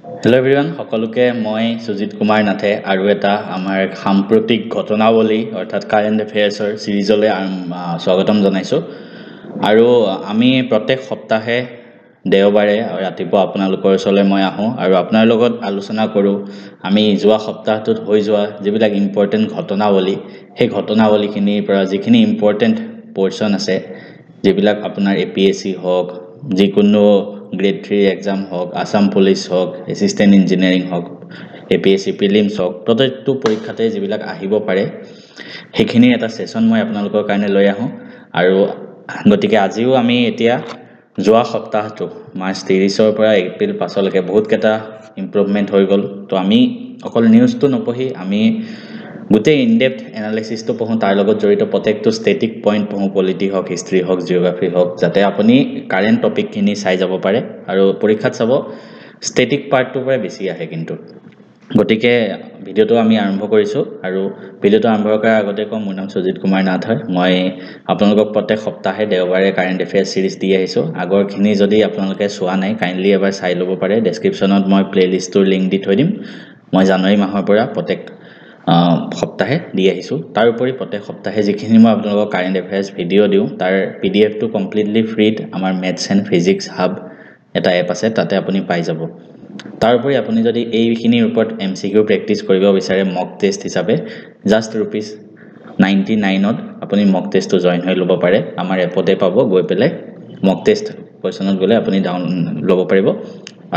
Hello' everyone সকলোকে মই সুজিত কুমাৰ নাথে আৰু এটা আমাৰ সাম্প্ৰতিক ঘটনাৱলী অৰ্থাৎ কাৰেণ্ট এফেয়াৰ্ছৰ সিৰিজলৈ স্বাগতম জনাইছোঁ আৰু আমি প্ৰত্যেক সপ্তাহে দেওবাৰে ৰাতিপুৱা আপোনালোকৰ ওচৰলৈ মই আহোঁ আৰু আপোনাৰ লগত আলোচনা কৰোঁ আমি যোৱা সপ্তাহটোত হৈ যোৱা যিবিলাক ইম্পৰ্টেণ্ট ঘটনাৱলী সেই ঘটনাৱলীখিনিৰ পৰা যিখিনি ইম্পৰ্টেণ্ট পৰ্চন আছে যিবিলাক আপোনাৰ APSC হওক যিকোনো গ্ৰেড 3 এক্সাম হওক আসাম পুলিচ হওক এছিষ্টেণ্ট ইঞ্জিনিয়াৰিং হওক APSC প্ৰিলিমছ হওক প্ৰত্যেকটো পৰীক্ষাতে যিবিলাক আহিব পাৰে সেইখিনি এটা সেশন মই আপোনালোকৰ কাৰণে লৈ আহোঁ আৰু গতিকে আজিও আমি এতিয়া যোৱা সপ্তাহটো মাৰ্চ 30ৰ পৰা এপ্ৰিল 5লৈকে বহুত কেইটা ইমপ্ৰুভমেন্ট হৈ গ'ল তো আমি অকল নিউজটো নপঢ়ি আমি গোটেই ইনডেপথ এনালাইসিসটো পঢ়ো তাৰ লগত জড়িত প্ৰত্যেকটো ষ্টেটিক পইণ্ট পঢ়ো পলিটি হওক হিষ্ট্ৰী হওক জিওগ্ৰাফি হওক যাতে আপুনি কাৰেণ্ট টপিকখিনি চাই যাব পাৰে আৰু পৰীক্ষাত চাব ষ্টেটিক পাৰ্টটোৰ পৰা বেছি আহে কিন্তু গতিকে ভিডিওটো আমি আৰম্ভ কৰিছোঁ আৰু ভিডিওটো আৰম্ভ কৰাৰ আগতে কম মোৰ নাম সুজিত কুমাৰ নাথ হয় মই আপোনালোকক প্ৰত্যেক সপ্তাহে দেওবাৰে কাৰেণ্ট এফেয়াৰ্ছ সিৰিজ দি আহিছোঁ আগৰখিনি যদি আপোনালোকে চোৱা নাই কাইণ্ডলি এবাৰ চাই ল'ব পাৰে ডেছক্ৰিপশ্যনত মই প্লেলিষ্টটোৰ লিংক দি থৈ দিম মই জানুৱাৰী মাহৰ পৰা প্ৰত্যেক সপ্তাহে দি আহিছোঁ তাৰ উপৰি প্ৰত্যেক সপ্তাহে যিখিনি মই আপোনালোকক কাৰেণ্ট এফেয়াৰ্ছ ভিডিও দিওঁ তাৰ PDF টো কমপ্লিটলি ফ্ৰীত আমাৰ মেথছ এণ্ড ফিজিক্স হাব এটা এপ আছে তাতে আপুনি পাই যাব তাৰ উপৰি আপুনি যদি এইখিনিৰ ওপৰত MCQ প্ৰেক্টিছ কৰিব বিচাৰে মক টেষ্ট হিচাপে জাষ্ট ₹99ত আপুনি মক টেষ্টটো জয়েন হৈ ল'ব পাৰে আমাৰ এপতে পাব গৈ পেলাই মক টেষ্ট কোৱেশ্যনত গ'লে আপুনি ডাউন ল'ব পাৰিব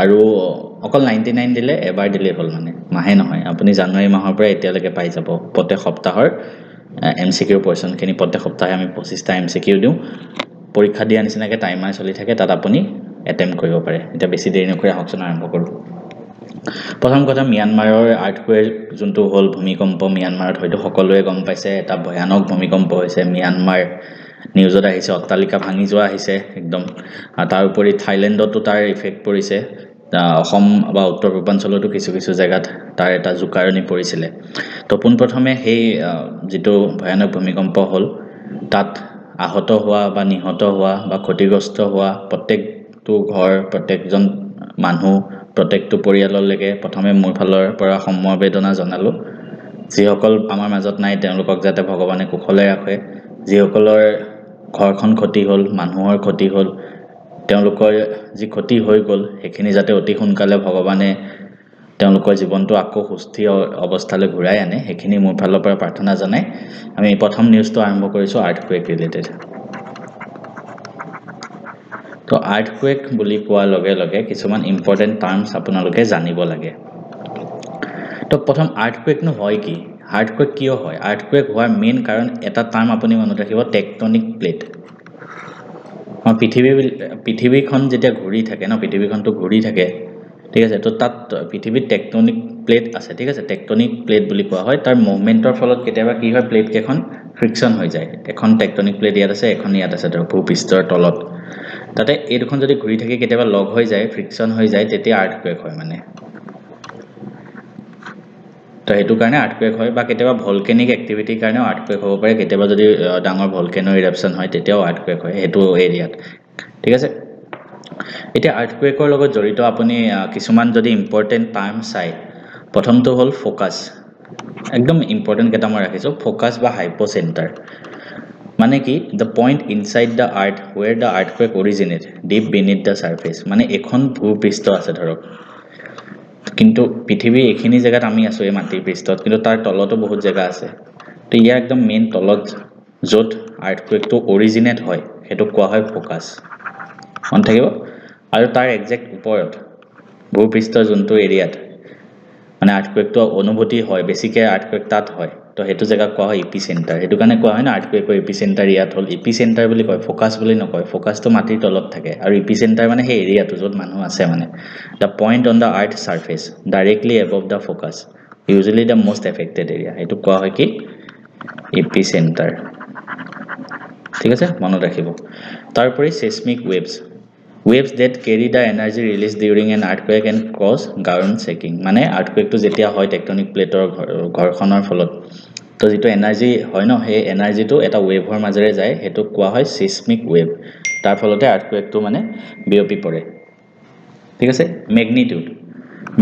আৰু অকল 99 দিলে এবাৰ দিলে হ'ল মানে মাহে নহয় আপুনি জানুৱাৰী মাহৰ পৰা এতিয়ালৈকে পাই যাব প্ৰত্যেক সপ্তাহৰ MCQ কোৱেশ্যনখিনি প্ৰত্যেক সপ্তাহে আমি 25টা MCQ দিওঁ পৰীক্ষা দিয়া নিচিনাকৈ টাইমাৰ চলি থাকে তাত আপুনি এটেম্প কৰিব পাৰে এটা বেছি দেৰি নকৰি আহকচোন আৰম্ভ কৰোঁ প্ৰথম কথা মিয়ানমাৰৰ আৰ্থকুৱেক যোনটো হ'ল ভূমিকম্প মিয়ানমাৰত হয়তো সকলোৱে গম পাইছে এটা ভয়ানক ভূমিকম্প হৈছে মিয়ানমাৰ নিউজত আহিছে অট্টালিকা ভাঙি যোৱা আহিছে একদম তাৰ উপৰি থাইলেণ্ডতো তাৰ ইফেক্ট পৰিছে অসম বা উত্তৰ পূৰ্বাঞ্চলতো কিছু কিছু জায়গাত তাৰ এটা জুকাৰণি পৰিছিলে তো পোনপ্ৰথমে সেই যিটো ভয়ানক ভূমিকম্প হ'ল তাত আহত হোৱা বা নিহত হোৱা বা ক্ষতিগ্ৰস্ত হোৱা প্ৰত্যেকটো ঘৰ প্ৰত্যেকজন মানুহ প্ৰত্যেকটো পৰিয়াললৈকে প্ৰথমে মোৰ ফালৰ পৰা সমবেদনা জনালোঁ যিসকল আমাৰ মাজত নাই তেওঁলোকক যাতে ভগৱানে কুশলে ৰাখে যিসকলৰ ঘৰখন ক্ষতি হ'ল মানুহৰ ক্ষতি হ'ল তেওঁলোকৰ যি ক্ষতি হৈ গ'ল সেইখিনি যাতে অতি সোনকালে ভগৱানে তেওঁলোকৰ জীৱনটো আকৌ সুস্থিৰ অৱস্থালৈ ঘূৰাই আনে সেইখিনি মোৰ ফালৰ পৰা প্ৰাৰ্থনা জনাই আমি প্ৰথম নিউজটো আৰম্ভ কৰিছোঁ আৰ্থকুৱেক ৰিলেটেড তো আৰ্থকুৱেক বুলি কোৱাৰ লগে লগে কিছুমান ইম্পৰ্টেণ্ট টাৰ্মছ আপোনালোকে জানিব লাগে তো প্ৰথম আৰ্থকুৱেকনো হয় কি আৰ্থকুৱেক কিয় হয় আৰ্থকুৱেক হোৱাৰ মেইন কাৰণ এটা টাৰ্ম আপুনি মনত ৰাখিব টেকটনিক প্লেট পৃথিৱীখন যেতিয়া ঘূৰি থাকে ন পৃথিৱীখনটো ঘূৰি থাকে ঠিক আছে তো তাত পৃথিৱীত টেকটনিক প্লেট আছে ঠিক আছে টেকটনিক প্লেট বুলি কোৱা হয় তাৰ মুভমেন্টৰ ফলত কেতিয়াবা কি হয় প্লেট কেখন ফ্ৰিকশন হৈ যায় এখন টেকটনিক প্লেট ইয়াত আছে এখন ইয়াত আছে ভূপৃষ্ঠৰ তলত তাতে এই দুখন যদি ঘূৰি থাকে কেতিয়াবা লগ হৈ যায় ফ্ৰিকশন হৈ যায় তেতিয়া আৰ্থকুৱেক হয় মানে তো হেতু কাৰণে আৰ্থকুৱেক হয় বা কেতিয়াবা ভলকেনিক এক্টিভিটিৰ কাৰণেও আৰ্থকুৱেক হ'ব পাৰে কেতিয়াবা যদি ডাঙৰ ভলকেনৰ ইৰাপচন হয় তেতিয়াও আৰ্থকুৱেক হয় হেতু এৰিয়াত ঠিক আছে এতিয়া আৰ্থকুৱেকৰ লগত জড়িত আপুনি কিছুমান যদি ইম্পৰ্টেন্ট টাৰ্ম চাই প্ৰথমটো হ'ল ফোকাস একদম ইম্পৰ্টেন্ট কেইটা মই ৰাখিছোঁ ফোকাস বা হাইপোচেন্টাৰ মানে কি the point inside the earth where the earthquake originate deep beneath the surface মানে এখন ভূপৃষ্ঠ আছে ধৰক কিন্তু পৃথিৱী এখিনি জায়গাত আমি আছো এই মাটিৰ পৃষ্ঠত কিন্তু তাৰ তলতো বহুত জায়গা আছে তো ইয়া একদম মেইন তলত য'ত আৰ্থকুৱেকটো অৰিজিনেট হয় হেতু কোৱা হয় ফোকাস মন থাকিব আৰু তাৰ এক্সাক্ট ওপৰত ভূপৃষ্ঠ যোনটো এৰিয়াত মানে আৰ্থকুৱেকটো অনুভূতি হয় বেছিকৈ আৰ্থকুৱেক তাত হয় তো হেতু জায়গা কোৱা হয় এপিসেন্টাৰ হেতু কাৰণে কোৱা হয় না আৰ্থকুৱেকৰ এপিসেন্টাৰ ইয়াত হ'ল এপিসেন্টাৰ বুলি কয় ফোকাস বুলি নকয় ফোকাসটো মাটিৰ তলত থাকে আৰু এপিসেন্টাৰ মানে সেই এৰিয়াটো য'ত মানুহ আছে মানে the point on the earth surface directly above the focus usually the most affected area হেতু কোৱা হয় কি এপিসেন্টাৰ ঠিক আছে মনত ৰাখিব তারপরে seismic waves that carry the energy released during an earthquake and cause ground shaking মানে earthquake যেতিয়া হয় টেকটনিক প্লেটৰ ঘৰখনৰ ফলত তো যেটো এনাৰ্জি হয় ন সেই এনাৰ্জিটো এটা ওয়েভৰ মাজেৰে যায় হেতু কোৱা হয় seismic wave তাৰ ফলতে earthquake মানে বিয়পি পৰে ঠিক আছে ম্যাগনিটিউড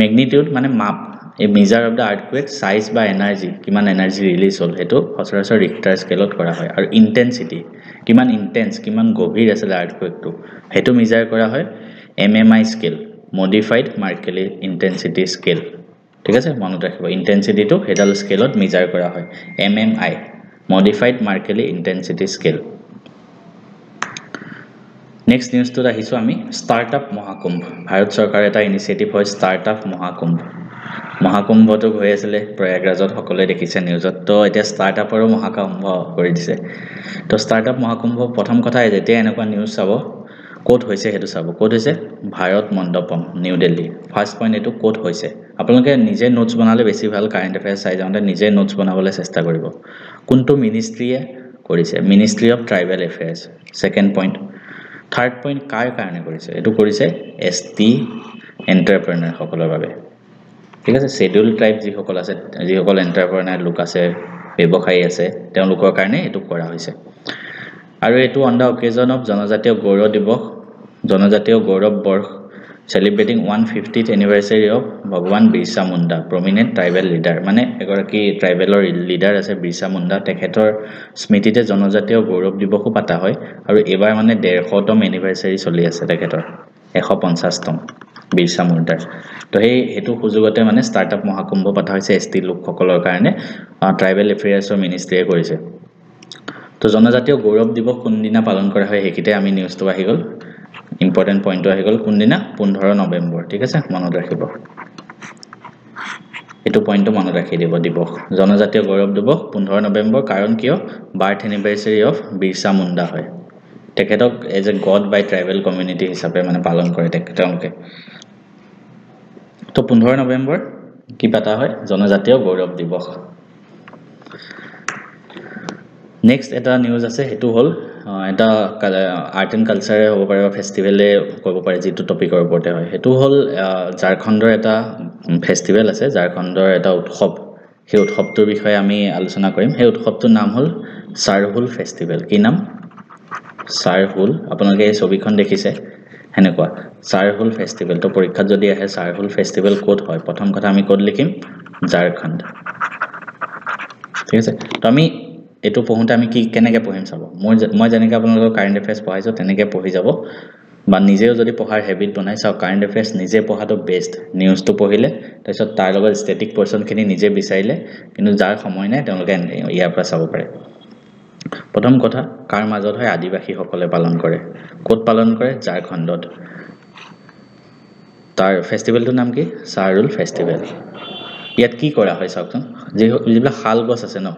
মেগনিটিউড মানে মাপ এই measure of the earthquake size বা এনাৰ্জি কিমান এনাৰ্জি ৰিলিজ হ'ল সেইটো সচৰাচৰ ৰিক্টাৰ স্কেলত কৰা হয় আৰু ইন্টেন্সিটি কিমান ইন্টেন্স কিমান গভীৰ আছিল আৰ্থকুৱেকটো সেইটো মেজাৰ কৰা হয় MMI scale modified মাৰ্কেলি intensity scale ঠিক আছে মনত ৰাখিব ইন্টেন্সিটিটো হেডাল স্কেলত মেজাৰ কৰা হয় MMI modified মাৰ্কেলি intensity scale next নিউজটো আহিছো আমি ষ্টাৰ্টআপ মহাকুম্ভ ভাৰত চৰকাৰ এটা ইনিচিয়েটিভ হয় ষ্টাৰ্টআপ মহাকুম্ভ মহাকুম্ভটো হৈ আছিল প্ৰয়াগৰাজত সকলোৱে দেখিছে নিউজত তো এতিয়া ষ্টাৰ্টআপৰো মহাকুম্ভ কৰি দিছে তো ষ্টাৰ্টআপ মহাকুম্ভ প্ৰথম কথা যেতিয়া এনেকুৱা নিউজ চাব কোড হৈছে হেতু চাব কোড হৈছে Bharat Mandapam new Delhi first point এটো কোড হৈছে আপোনালোকে নিজে নোটছ বনালে বেছি ভাল কাৰেন্ট এফেয়াৰ্স চাই যাওঁতে নিজে নোটছ বনাবলৈ চেষ্টা কৰিব কোনটো মিনিষ্ট্ৰীয়ে কৰিছে ministry of tribal affairs second point third point কাৰ কাৰণে কৰিছে এটো কৰিছে এসটি এন্টাৰপ্ৰেনাৰ সকলৰ বাবে ঠিক আছে শেডিউল ট্ৰাইব যিসকল আছে যিসকল এন্টাৰপ্ৰেনাৰ লোক আছে ব্যৱসায়ী আছে তেওঁলোকৰ কাৰণে এটো কৰা হৈছে আৰু এটো অন দা অকেজন অফ জনজাতীয় গৌৰৱ দিৱস জনজাতীয় গৌৰৱ বৰ্ষ celebrating 150th anniversary of ভগৱান Birsa Munda prominent tribal leader মানে এগৰাকী ট্ৰাইবেলৰ লিডাৰ আছে বিৰছা মুণ্ডা তেখেতৰ স্মৃতিতে জনজাতীয় গৌৰৱ দিৱসও পাতা হয় আৰু এবাৰ মানে 150তম এনিভাৰ্সাৰী চলি আছে তেখেতৰ 150তম বিৰছা মুণ্ডাৰ তো হেতু সুযোগতে মানে ষ্টাৰ্টআপ মহাকুম্ভ পাতা হৈছে এসটি লোকসকলৰ কাৰণে ট্ৰাইবেল এফেয়াৰ্ছৰ মিনিষ্ট্ৰীয়ে কৰিছে তো জনজাতীয় গৌৰৱ দিৱস কোনদিনা পালন কৰা হয় হেকিতে আমি নিউজটো আহি গল ইম্পৰ্টেন্ট পইণ্ট আহি গল কোনদিনা 15 নৱেম্বৰ ঠিক আছে মনত ৰাখিব এটো পইণ্টটো মনত ৰাখি দিব দিৱস জনজাতীয় গৌৰৱ দিৱস 15 নৱেম্বৰ কাৰণ কিয় birth anniversary of Birsa Munda হয় তেখেতক as a god by tribal community হিচাপে মানে পালন কৰে তেওঁলোকে তো 15 নৱেম্বৰ কি পাতা হয় জনজাতীয় গৌৰৱ দিৱস নেক্সট এটা নিউজ আছে হেতু হল এটা আৰ্ট এণ্ড কালচাৰে হ'ব পাৰে ফেষ্টিভেলে কৰিব পাৰে যেটো টপিকৰ ওপৰতে হয় হেতু হল ঝাৰখণ্ডৰ এটা ফেষ্টিভেল আছে ঝাৰখণ্ডৰ এটা উৎসৱ সেই উৎসৱটোৰ বিষয়ে আমি আলোচনা কৰিম সেই উৎসৱটোৰ নাম হল সাৰহুল ফেষ্টিভেল কি নাম সাৰহুল আপোনালোকে এই ছবিখন দেখিছে হেনেকুৱা সাৰহুল ফেষ্টিভেল তো পৰীক্ষাত যদি আহে সাৰহুল ফেষ্টিভেল কোড হয় প্ৰথম কথা আমি কোড লিখিম ঝাৰখণ্ড ঠিক আছে তো আমি এটো পঢ়োতে আমি কি কেনেকৈ পঢ়িম চাব মই যেনেকৈ আপোনালোকৰ কাৰেন্ট এফেয়াৰ্স পঢ়াইছো তেনেকৈ পঢ়ি যাব বা নিজেও যদি পঢ়াৰ হেবিট বনাই চাও কাৰেন্ট এফেয়াৰ্স নিজে পঢ়াটো বেষ্ট নিউজটো পঢ়িলে তাৰপিছত তাৰ লগত ষ্টেটিক পৰ্চনখিনি নিজে বিচাৰিলে কিন্তু যাৰ সময় নাই তেওঁলোকে ইয়াৰ পৰা চাব পাৰে প্ৰথম কথা কাৰ মাজত হয় আদিবাসী সকলে পালন কৰে কোট পালন কৰে ঝাৰখণ্ডত তাৰ ফেষ্টিভেলটোৰ নাম কি সাৰহুল ফেষ্টিভেল ইয়াত কি কৰা হয় চাওকচোন যিবিলাক শাল গছ আছে ন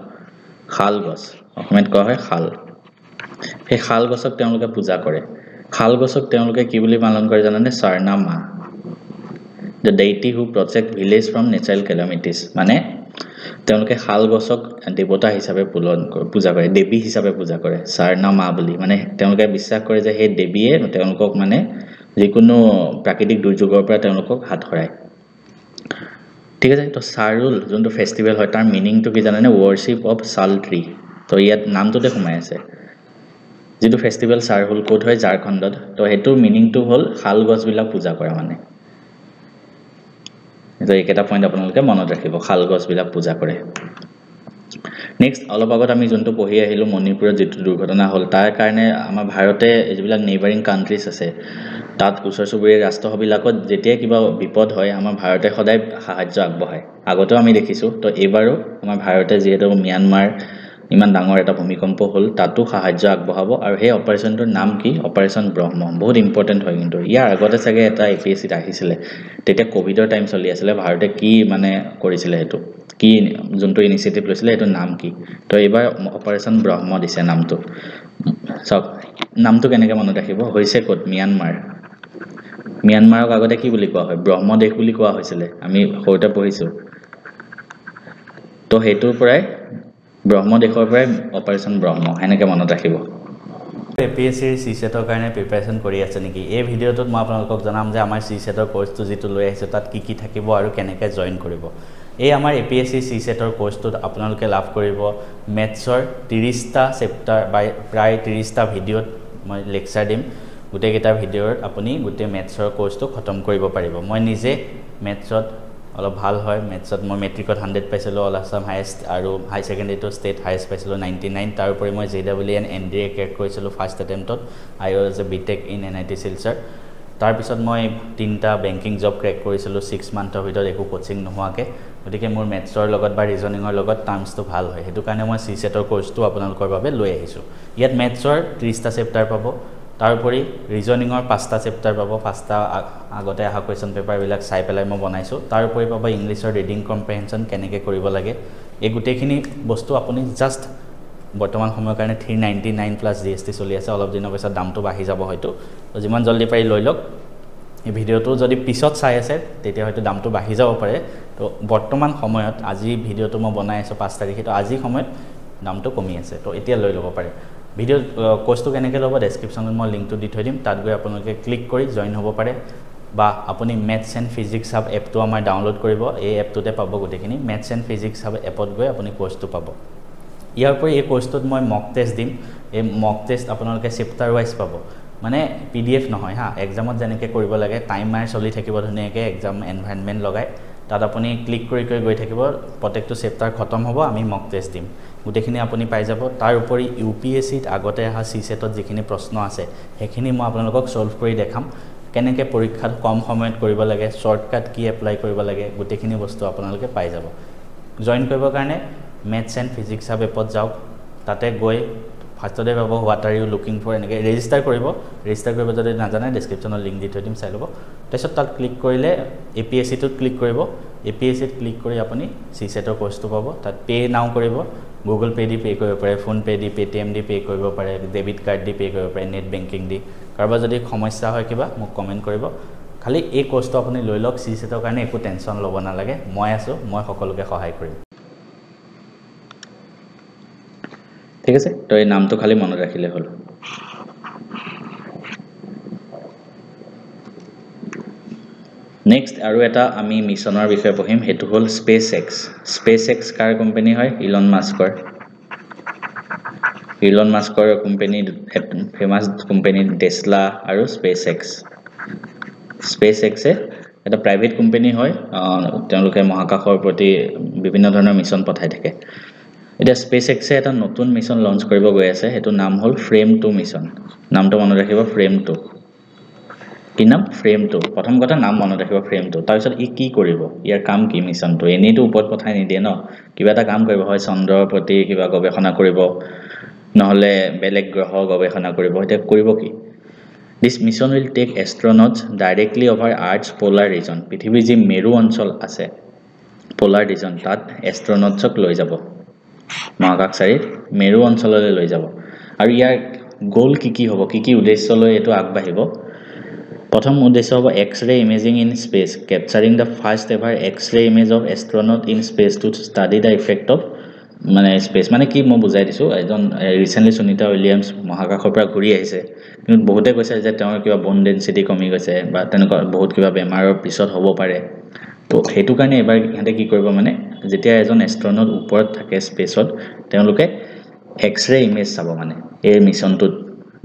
শাল গছ অসমীয়াত কোৱা হয় শাল সেই শাল গছক তেওঁলোকে পূজা কৰে শাল গছক তেওঁলোকে কি বুলি পালন কৰে জানেনে সৰনা মা the deity who protect village from natural calamities মানে তেওঁলোকে শাল গছক দেৱতা হিচাপে পূজা কৰে দেৱী হিচাপে পূজা কৰে সৰনা মা বুলি মানে তেওঁলোকে বিশ্বাস কৰে যে সেই দেৱীয়ে তেওঁলোকক মানে যিকোনো প্ৰাকৃতিক দুৰ্যোগৰ পৰা তেওঁলোকক হাত হৰায় ঠিক আছে তো সাৰহুল যোনটো ফেষ্টিভেল হয় তাৰ মিনিংটো কি জানেনে worship of sal tree তো ইয়াত নামটোতে সোমাই আছে যেটো ফেষ্টিভেল সাৰহুল কোড হয় ঝাৰখণ্ডত তো হেতুৰ মিনিংটো হল শাল গছবিলাক পূজা কৰা মানে তো এইকেটা পইণ্ট আপোনালোকে মনত ৰাখিব শাল গছবিলাক পূজা কৰে নেক্সট অলপ আগত আমি যোনটো পঢ়ি আহিলো মণিপুৰত যেটো দুৰ্ঘটনা হল তাৰ কাৰণে আমাৰ ভাৰতে যিবিলাক নেইবাৰিং কান্ট্ৰিজ আছে তাত ওচৰ চুবুৰীয়া ৰাষ্ট্ৰবিলাকত যেতিয়া কিবা বিপদ হয় আমাৰ ভাৰতে সদায় সাহায্য আগবঢ়ায় আগতেও আমি দেখিছো তো এবাৰো আমাৰ ভাৰতে যেহেতু মিয়ানমাৰ ইমান ডাঙৰ এটা ভূমিকম্প হল তাতো সাহায্য আগবঢ়াব আৰু সেই অপাৰেচনটোৰ নাম কি অপাৰেচন ব্ৰহ্ম বহুত ইম্পৰ্টেন্ট হয় কিন্তু ইয়াৰ আগতে চাগে এটা এপিএসসিত আহিছিলে তেতিয়া কোভিডৰ টাইম চলি আছিল ভাৰতে কি মানে কৰিছিলে হেতু কি যোনটো ইনিচিয়েটিভ লৈছিলে হেতু নাম কি তো এবাৰ অপাৰেচন ব্ৰহ্ম দিছে নামটো সব নামটো কেনেকৈ মনত ৰাখিব হৈছে ক'ত মিয়ানমাৰক আগতে কি বুলি কোৱা হয় ব্ৰহ্মদেশ বুলি কোৱা হৈছিলে আমি সৰুতে পঢ়িছো তো হেতুৰ পৰাই ব্ৰহ্মদেশৰ পৰাই অপাৰেচন ব্ৰহ্ম এনেকৈ মনত ৰাখিব এপিএসসিৰ সিসেটৰ কাৰণে প্ৰিপাৰেচন কৰি আছে নেকি এই ভিডিঅ'টোত মই আপোনালোকক জনাম যে আমাৰ সিসেটৰ কোৰ্সটো যেটো লৈ আহিছে তাত কি কি থাকিব আৰু কেনেকৈ জয়েন কৰিব এই আমাৰ এপিএসসি সিসেটৰ কোৰ্সটোত আপোনালোকে লাভ কৰিব মেথছৰ 30টা চেপ্টাৰ বাই প্ৰায় 30টা ভিডিঅ'ত মই লেকচাৰ দিম গোটেইকেইটা ভিডিঅ'ত আপুনি গোটেই মেথছৰ কোৰ্সটো খতম কৰিব পাৰিব মই নিজে মেথছত অলপ ভাল হয় মেথছত মই মেট্ৰিকত 100 পাইছিলোঁ অল আছাম হাইয়েষ্ট আৰু হাই ছেকেণ্ডেৰীটো ষ্টেট হাইয়েষ্ট পাইছিলোঁ 99 তাৰ উপৰি মই JEE NDA ক্ৰেক কৰিছিলোঁ ফাৰ্ষ্ট এটেম্পটত I was a B Tech in NIT Silchar তাৰপিছত মই 3টা বেংকিং জব ক্ৰেক কৰিছিলোঁ 6 মান্থৰ ভিতৰত একো কোচিং নোহোৱাকৈ গতিকে মোৰ মেথছৰ লগত বা ৰিজনিঙৰ লগত টাৰ্মছটো ভাল হয় সেইটো কাৰণে মই CSETৰ কোৰ্চটো আপোনালোকৰ বাবে লৈ আহিছোঁ ইয়াত মেথছৰ 30টা চেপ্টাৰ পাব তাৰোপৰি ৰিজনিঙৰ 5টা চেপ্টাৰ পাব 5টা আগতে অহা কুৱেশ্যন পেপাৰবিলাক চাই পেলাই মই বনাইছোঁ তাৰোপৰি পাব ইংলিছৰ ৰিডিং কম্প্ৰিহেনশ্যন কেনেকৈ কৰিব লাগে এই গোটেইখিনি বস্তু আপুনি জাষ্ট বৰ্তমান সময়ৰ কাৰণে 399 প্লাছ GST চলি আছে অলপ দিনৰ পিছত দামটো বাঢ়ি যাব হয়তো তো যিমান জলদি পাৰি লৈ লওক এই ভিডিঅ'টো যদি পিছত চাই আছে তেতিয়া হয়তো দামটো বাঢ়ি যাব পাৰে তো বৰ্তমান সময়ত আজি ভিডিঅ'টো মই বনাই আছোঁ 5 তাৰিখে তো আজি সময়ত দামটো কমি আছে তো এতিয়া লৈ ল'ব পাৰে ভিডিঅ' কোৰ্চটো কেনেকৈ ল'ব ডেছক্ৰিপশ্যনত মই লিংকটো দি থৈ দিম তাত গৈ আপোনালোকে ক্লিক কৰি জইন হ'ব পাৰে বা আপুনি মেথছ এণ্ড ফিজিক্স হাব এপটো আমাৰ ডাউনলোড কৰিব এই এপটোতে পাব গোটেইখিনি মেথছ এণ্ড ফিজিক্স হাব এপত গৈ আপুনি কোৰ্চটো পাব ইয়াৰ উপৰি এই কোৰ্চটোত মই মক টেষ্ট দিম এই মক টেষ্ট আপোনালোকে চেপ্টাৰ ৱাইজ পাব মানে PDF নহয় হা এক্সামত যেনেকৈ কৰিব লাগে টাইমাৰ চলি থাকিব ধুনীয়াকৈ এক্সাম এনভাইৰনমেণ্ট লগাই তাত আপুনি ক্লিক কৰি গৈ থাকিব প্ৰত্যেকটো চেপ্টাৰ খতম হ'ব আমি মক টেষ্ট দিম গোটেইখিনি আপুনি পাই যাব তাৰ উপৰি UPSCত আগতে অহা CSETত যিখিনি প্ৰশ্ন আছে সেইখিনি মই আপোনালোকক সলভ কৰি দেখাম কেনেকৈ পৰীক্ষাত কম সময়ত কৰিব লাগে শৰ্টকাট কি এপ্লাই কৰিব লাগে গোটেইখিনি বস্তু আপোনালোকে পাই যাব জইন কৰিবৰ কাৰণে মেথছ এণ্ড ফিজিক্স হাব এপত যাওক তাতে গৈ ফাৰ্ষ্টতে পাব what are you looking for এনেকৈ ৰেজিষ্টাৰ কৰিব যদি নাজানে ডেছক্ৰিপশ্যনত লিংক দি থৈ দিম চাই ল'ব তাৰপিছত তাত ক্লিক কৰিলে APSCটোত ক্লিক কৰিব APSCত ক্লিক কৰি আপুনি CSETৰ কোৰ্চটো পাব তাত পে নাও কৰিব গুগল পে দি পে কৰিব পাৰে ফোন পে দি পেটিএম দি পে কৰিব পাৰে ডেবিট কাৰ্ড দি পে কৰিব পাৰে নেট বেংকিং দি কাৰোবাৰ যদি সমস্যা হয় কিবা মোক কমেণ্ট কৰিব খালি এই কোৰ্চটো আপুনি লৈ লওক CSETৰ কাৰণে একো টেনশ্যন ল'ব নালাগে মই আছোঁ মই সকলোকে সহায় কৰিম ঠিক আছে তো এই নামটো খালি মনত ৰাখিলে হ'ল নেক্সট আৰু এটা আমি মিছনৰ বিষয়ে পঢ়িম হেতু হ'ল SpaceX কাৰ কোম্পানী হয় ইলন মাস্কৰ কোম্পানী ফেমাস কোম্পানী টেসলা আৰু SpaceX এটা প্ৰাইভেট কোম্পানী হয় তেওঁলোকে মহাকাশৰ প্ৰতি বিভিন্ন ধৰণৰ মিছন পঠাই থাকে এটা SpaceX এটা নতুন মিছন লঞ্চ কৰিব গৈ আছে হেতু নাম হ'ল Frame 2 মিছন নামটো মনত ৰাখিব Frame 2 কি নাম Frame 2 প্ৰথম কথা নাম মনত ৰাখিব Frame 2 তাৰ পিছত ই কি কৰিব ইয়াৰ কাম কি মিছনটো এনেইটো ওপৰত পঠাই নিদিয়ে ন কিবা এটা কাম কৰিব হয় চন্দ্ৰৰ প্ৰতি কিবা গৱেষণা কৰিব নহলে বেলেগ গ্ৰহ গৱেষণা কৰিব এটা কৰিব কি This mission will take astronauts directly over Earth's polar region পৃথিৱীৰ যি মেৰু অঞ্চল আছে polar region তাত astronautsক লৈ যাব মহাকাশচাৰীত মেৰু অঞ্চললৈ লৈ যাব আৰু ইয়াৰ গোল কি হ'ব কি উদ্দেশ্য লৈ এটো আগবাঢ়িব প্ৰথম উদ্দেশ্য হ'ব X-ray imaging in space capturing the first ever X-ray image of astronaut in space to study the effect of মানে স্পেস মানে কি মই বুজাই দিছো এজন ৰিসেন্টলি সুনিতা উইলিয়ামছ মহাকাশৰ পৰা ঘূৰি আহিছে কিন্তু বহুতে কৈছে যে তেওঁৰ কিবা বোন ডেনসিটি কমি গৈছে বা তেনেকুৱা বহুত কিবা বেমাৰৰ পিছত হ'ব পাৰে তো হেতু কাৰণে এবাৰ ইহঁতে কি কৰিব মানে যেতিয়া এজন এষ্ট্ৰনট ওপৰত থাকে স্পেসত তেওঁলোকে এক্স-ৰে ইমেজ চাব মানে এই মিছনটোত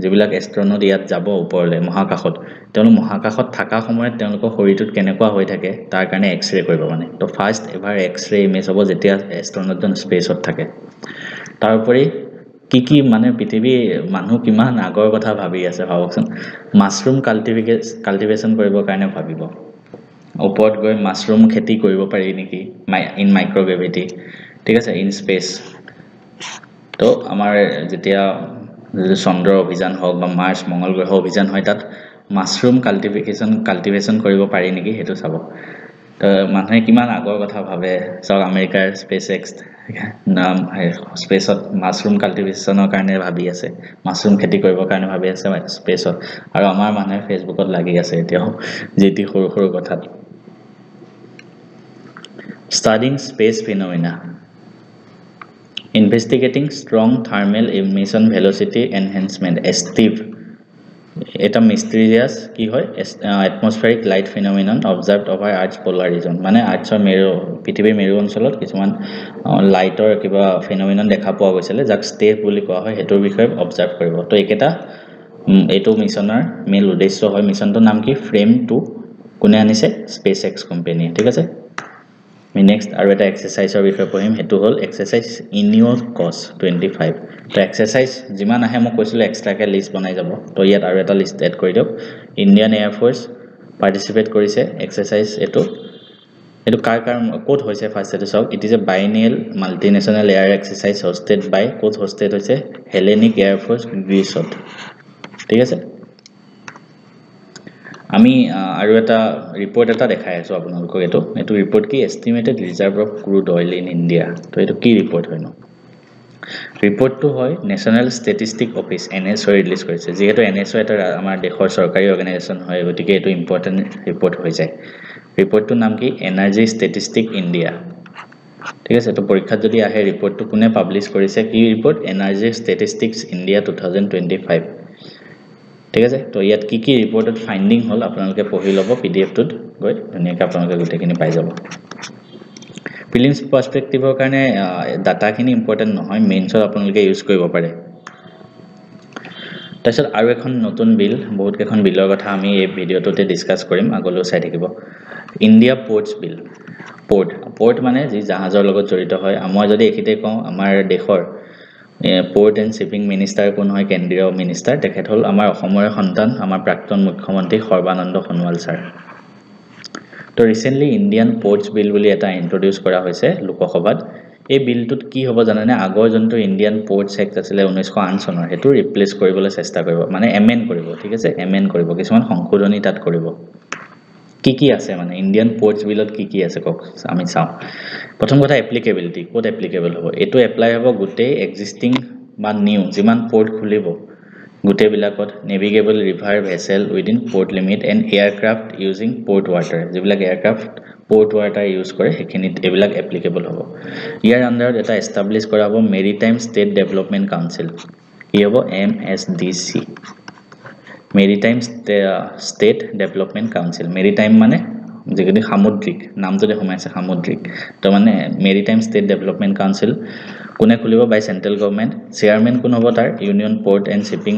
যিবিলাক এষ্ট্ৰনট ইয়াত যাব ওপৰলৈ মহাকাশত তেওঁলোক মহাকাশত থকা সময়ত তেওঁলোকৰ শৰীৰটোত কেনেকুৱা হৈ থাকে তাৰ কাৰণে এক্স-ৰে কৰিব মানে তো ফাৰ্স্ট এভাৰ এক্স-ৰে ইমেজ হ'ব যেতিয়া এষ্ট্ৰনটজন স্পেসত থাকে তাৰ উপৰি কি মানে পৃথিৱী মানুহ কিমান আগৰ কথা ভাবি আছে ভাবকচোন মাশৰুম কাল্টিভেশ্যন কৰিবৰ কাৰণে ভাবিব ওপৰত গৈ মাশৰুম খেতি কৰিব পাৰি নেকি ইন মাইক্ৰোগ্ৰেভিটি ঠিক আছে ইন স্পেস তো আমাৰ যেতিয়া চন্দ্ৰ অভিযান হওক বা মাৰ্চ মঙ্গল গ্ৰহ অভিযান হয় তাত মাশৰুম কাল্টিভেশ্যন কৰিব পাৰি নেকি হেতু চাব তো মানুহে কিমান আগৰ কথা ভাবে সব আমেৰিকাৰ SpaceX নাম স্পেসত মাশৰুম কাল্টিভেশ্যনৰ কাৰণে ভাবি আছে মাশৰুম খেতি কৰিবৰ কাৰণে ভাবি আছে স্পেসত আৰু আমাৰ মানুহে ফেসবুকত লাগি আছে এতিয়াও যেতি সৰু কথাত studying space phenomena investigating strong thermal emission velocity enhancement STEV এটা মিস্টেৰিয়াছ কি হয় atmospheric light phenomenon observed over Earth's polar region মানে আৰ্টছৰ পৃথিৱীৰ মেৰু অঞ্চলত কিছুমান লাইটৰ কিবা ফেনোমেনন দেখা পোৱা গৈছিল যাক ষ্টেভ বুলি কোৱা হয় হেতুৰ বিষয়ে অবজাৰ্ভ কৰিব তো একেটা এইটো মিছনৰ মেইন উদ্দেশ্য হয় মিছনটোৰ নাম কি Frame 2 কোনে আনিছে SpaceX কোম্পানী ঠিক আছে আমি নেক্সট আৰু এটা এক্সাৰসাইজৰ বিষয়ে পঢ়িম হেতু হল এক্সাৰসাইজ ইনিওকস 25 তো এক্সাৰসাইজ যিমান আহে মই কৈছিল এক্সট্ৰাকে লিষ্ট বনাই যাব তো ইয়াত আৰু এটা লিষ্ট এড কৰি দিওক ইণ্ডিয়ান এয়াৰ ফোৰ্স পাৰ্টিসিপেট কৰিছে এক্সাৰসাইজ এটো কাৰ কোড হৈছে ফাৰ্স্ট এটো সব it is a biennial multinational air exercise hosted by code hosted হৈছে হেলেনিক এয়াৰ ফোৰ্স গ্ৰীচত ঠিক আছে আমি আৰু এটা ৰিপৰ্ট এটা দেখাই আছো আপোনালোকক এটো ৰিপৰ্ট কি estimated reserve of crude oil in India তো এটো কি ৰিপৰ্ট হয়নো ৰিপৰ্টটো হয় national statistic office NSO release কৰিছে যেহেতু NSO এটা আমাৰ দেশৰ চৰকাৰী অৰ্গানাইজেচন হয় গতিকে এটো ইম্পৰ্টেন্ট ৰিপৰ্ট হৈ যায় ৰিপৰ্টটোৰ নাম কি এনাৰ্জি ষ্টেটিষ্টিক ইণ্ডিয়া ঠিক আছে তো পৰীক্ষাত যদি আহে ৰিপৰ্টটো কোনে পাবলিশ কৰিছে কি ৰিপৰ্ট এনাৰ্জি ষ্টেটিষ্টিক্স ইণ্ডিয়া 2025 ঠিক আছে তো ইয়াত কি ৰিপৰ্টত ফাইন্ডিং হল আপোনালোকে পঢ়ি লব PDF টোত গৈ ধুনিয়াকৈ আপোনালোকে গুটেখিনি পাই যাব প্ৰিলিমছ পাৰ্সপেক্টিভৰ কাৰণে ডাটাখিনি ইম্পৰ্টেন্ট নহয় মেইনছত আপোনালোকে ইউজ কৰিব পাৰে তাৰপিছত আৰু এখন নতুন বিল বহুত কেখন বিলৰ কথা আমি এই ভিডিওটোতে ডিসকাস কৰিম আগলৈ চাই থাকিব ইণ্ডিয়া পোৰ্টছ বিল পোৰ্ট মানে যি জাহাজৰ লগত জড়িত হয় মই যদি এখিতে কওঁ আমাৰ দেশৰ পোৰ্ট এণ্ড শিপিং মিনিষ্টাৰ কোন হয় কেন্দ্ৰীয় মিনিষ্টাৰ তেখেত হল আমাৰ অসমৰ সন্তান আমাৰ প্ৰাক্তন মুখ্যমন্ত্ৰী সৰ্বানন্দ সোণোৱাল ছাৰ তো ৰিসেন্টলি ইণ্ডিয়ান পোৰ্টছ বিল বুলি এটা ইন্ট্ৰোডিউস কৰা হৈছে লোকসভাত এই বিলটোত কি হ'ব জানেনে আগৰ জন্তু ইণ্ডিয়ান পোৰ্টছ এক্ট আছিল 1908 চনৰ হেতু ৰিপ্লেস কৰিবলৈ চেষ্টা কৰিব মানে এমেন্ড কৰিব ঠিক আছে এমেন্ড কৰিব কিছুমান সংশোধনী তাত কৰিব কি আছে মানে ইণ্ডিয়ান পোৰ্টছ বিলত কি আছে কক আমি চাও প্ৰথম কথা এপ্লিকেবিলিটি কোড এপ্লিকেবল হ'ব এটো এপ্লাই হ'ব গুটেই এক্সিস্টিং বা নিউ যিমান পোৰ্ট খুলিব গুটেই বিলাকত navigable river vessel within port limit and aircraft using port water যিবিলাক এয়াৰক্ৰাফট পোৰ্ট ৱাটাৰ ইউজ কৰে হেখিনিত এবিলাক এপ্লিকেবল হ'ব ইয়াৰ আন্ডাৰত এটা এস্টাবলিশ কৰা হ'ব মেৰিটাইম ষ্টেট ডেভেলপমেন্ট কাউন্সিল কি হ'ব MSDC maritime state development council maritime মানে যেগদি সামুদ্ৰিক নামটো দেখাইছে সামুদ্ৰিক তো মানে মেৰিটাইম ষ্টেট ডেভেলপমেন্ট কাউন্সিল কোনে খুলিব বাই সেন্ট্ৰেল গভৰ্নমেন্ট চেয়াৰম্যান কোন হ'ব তাৰ union port and shipping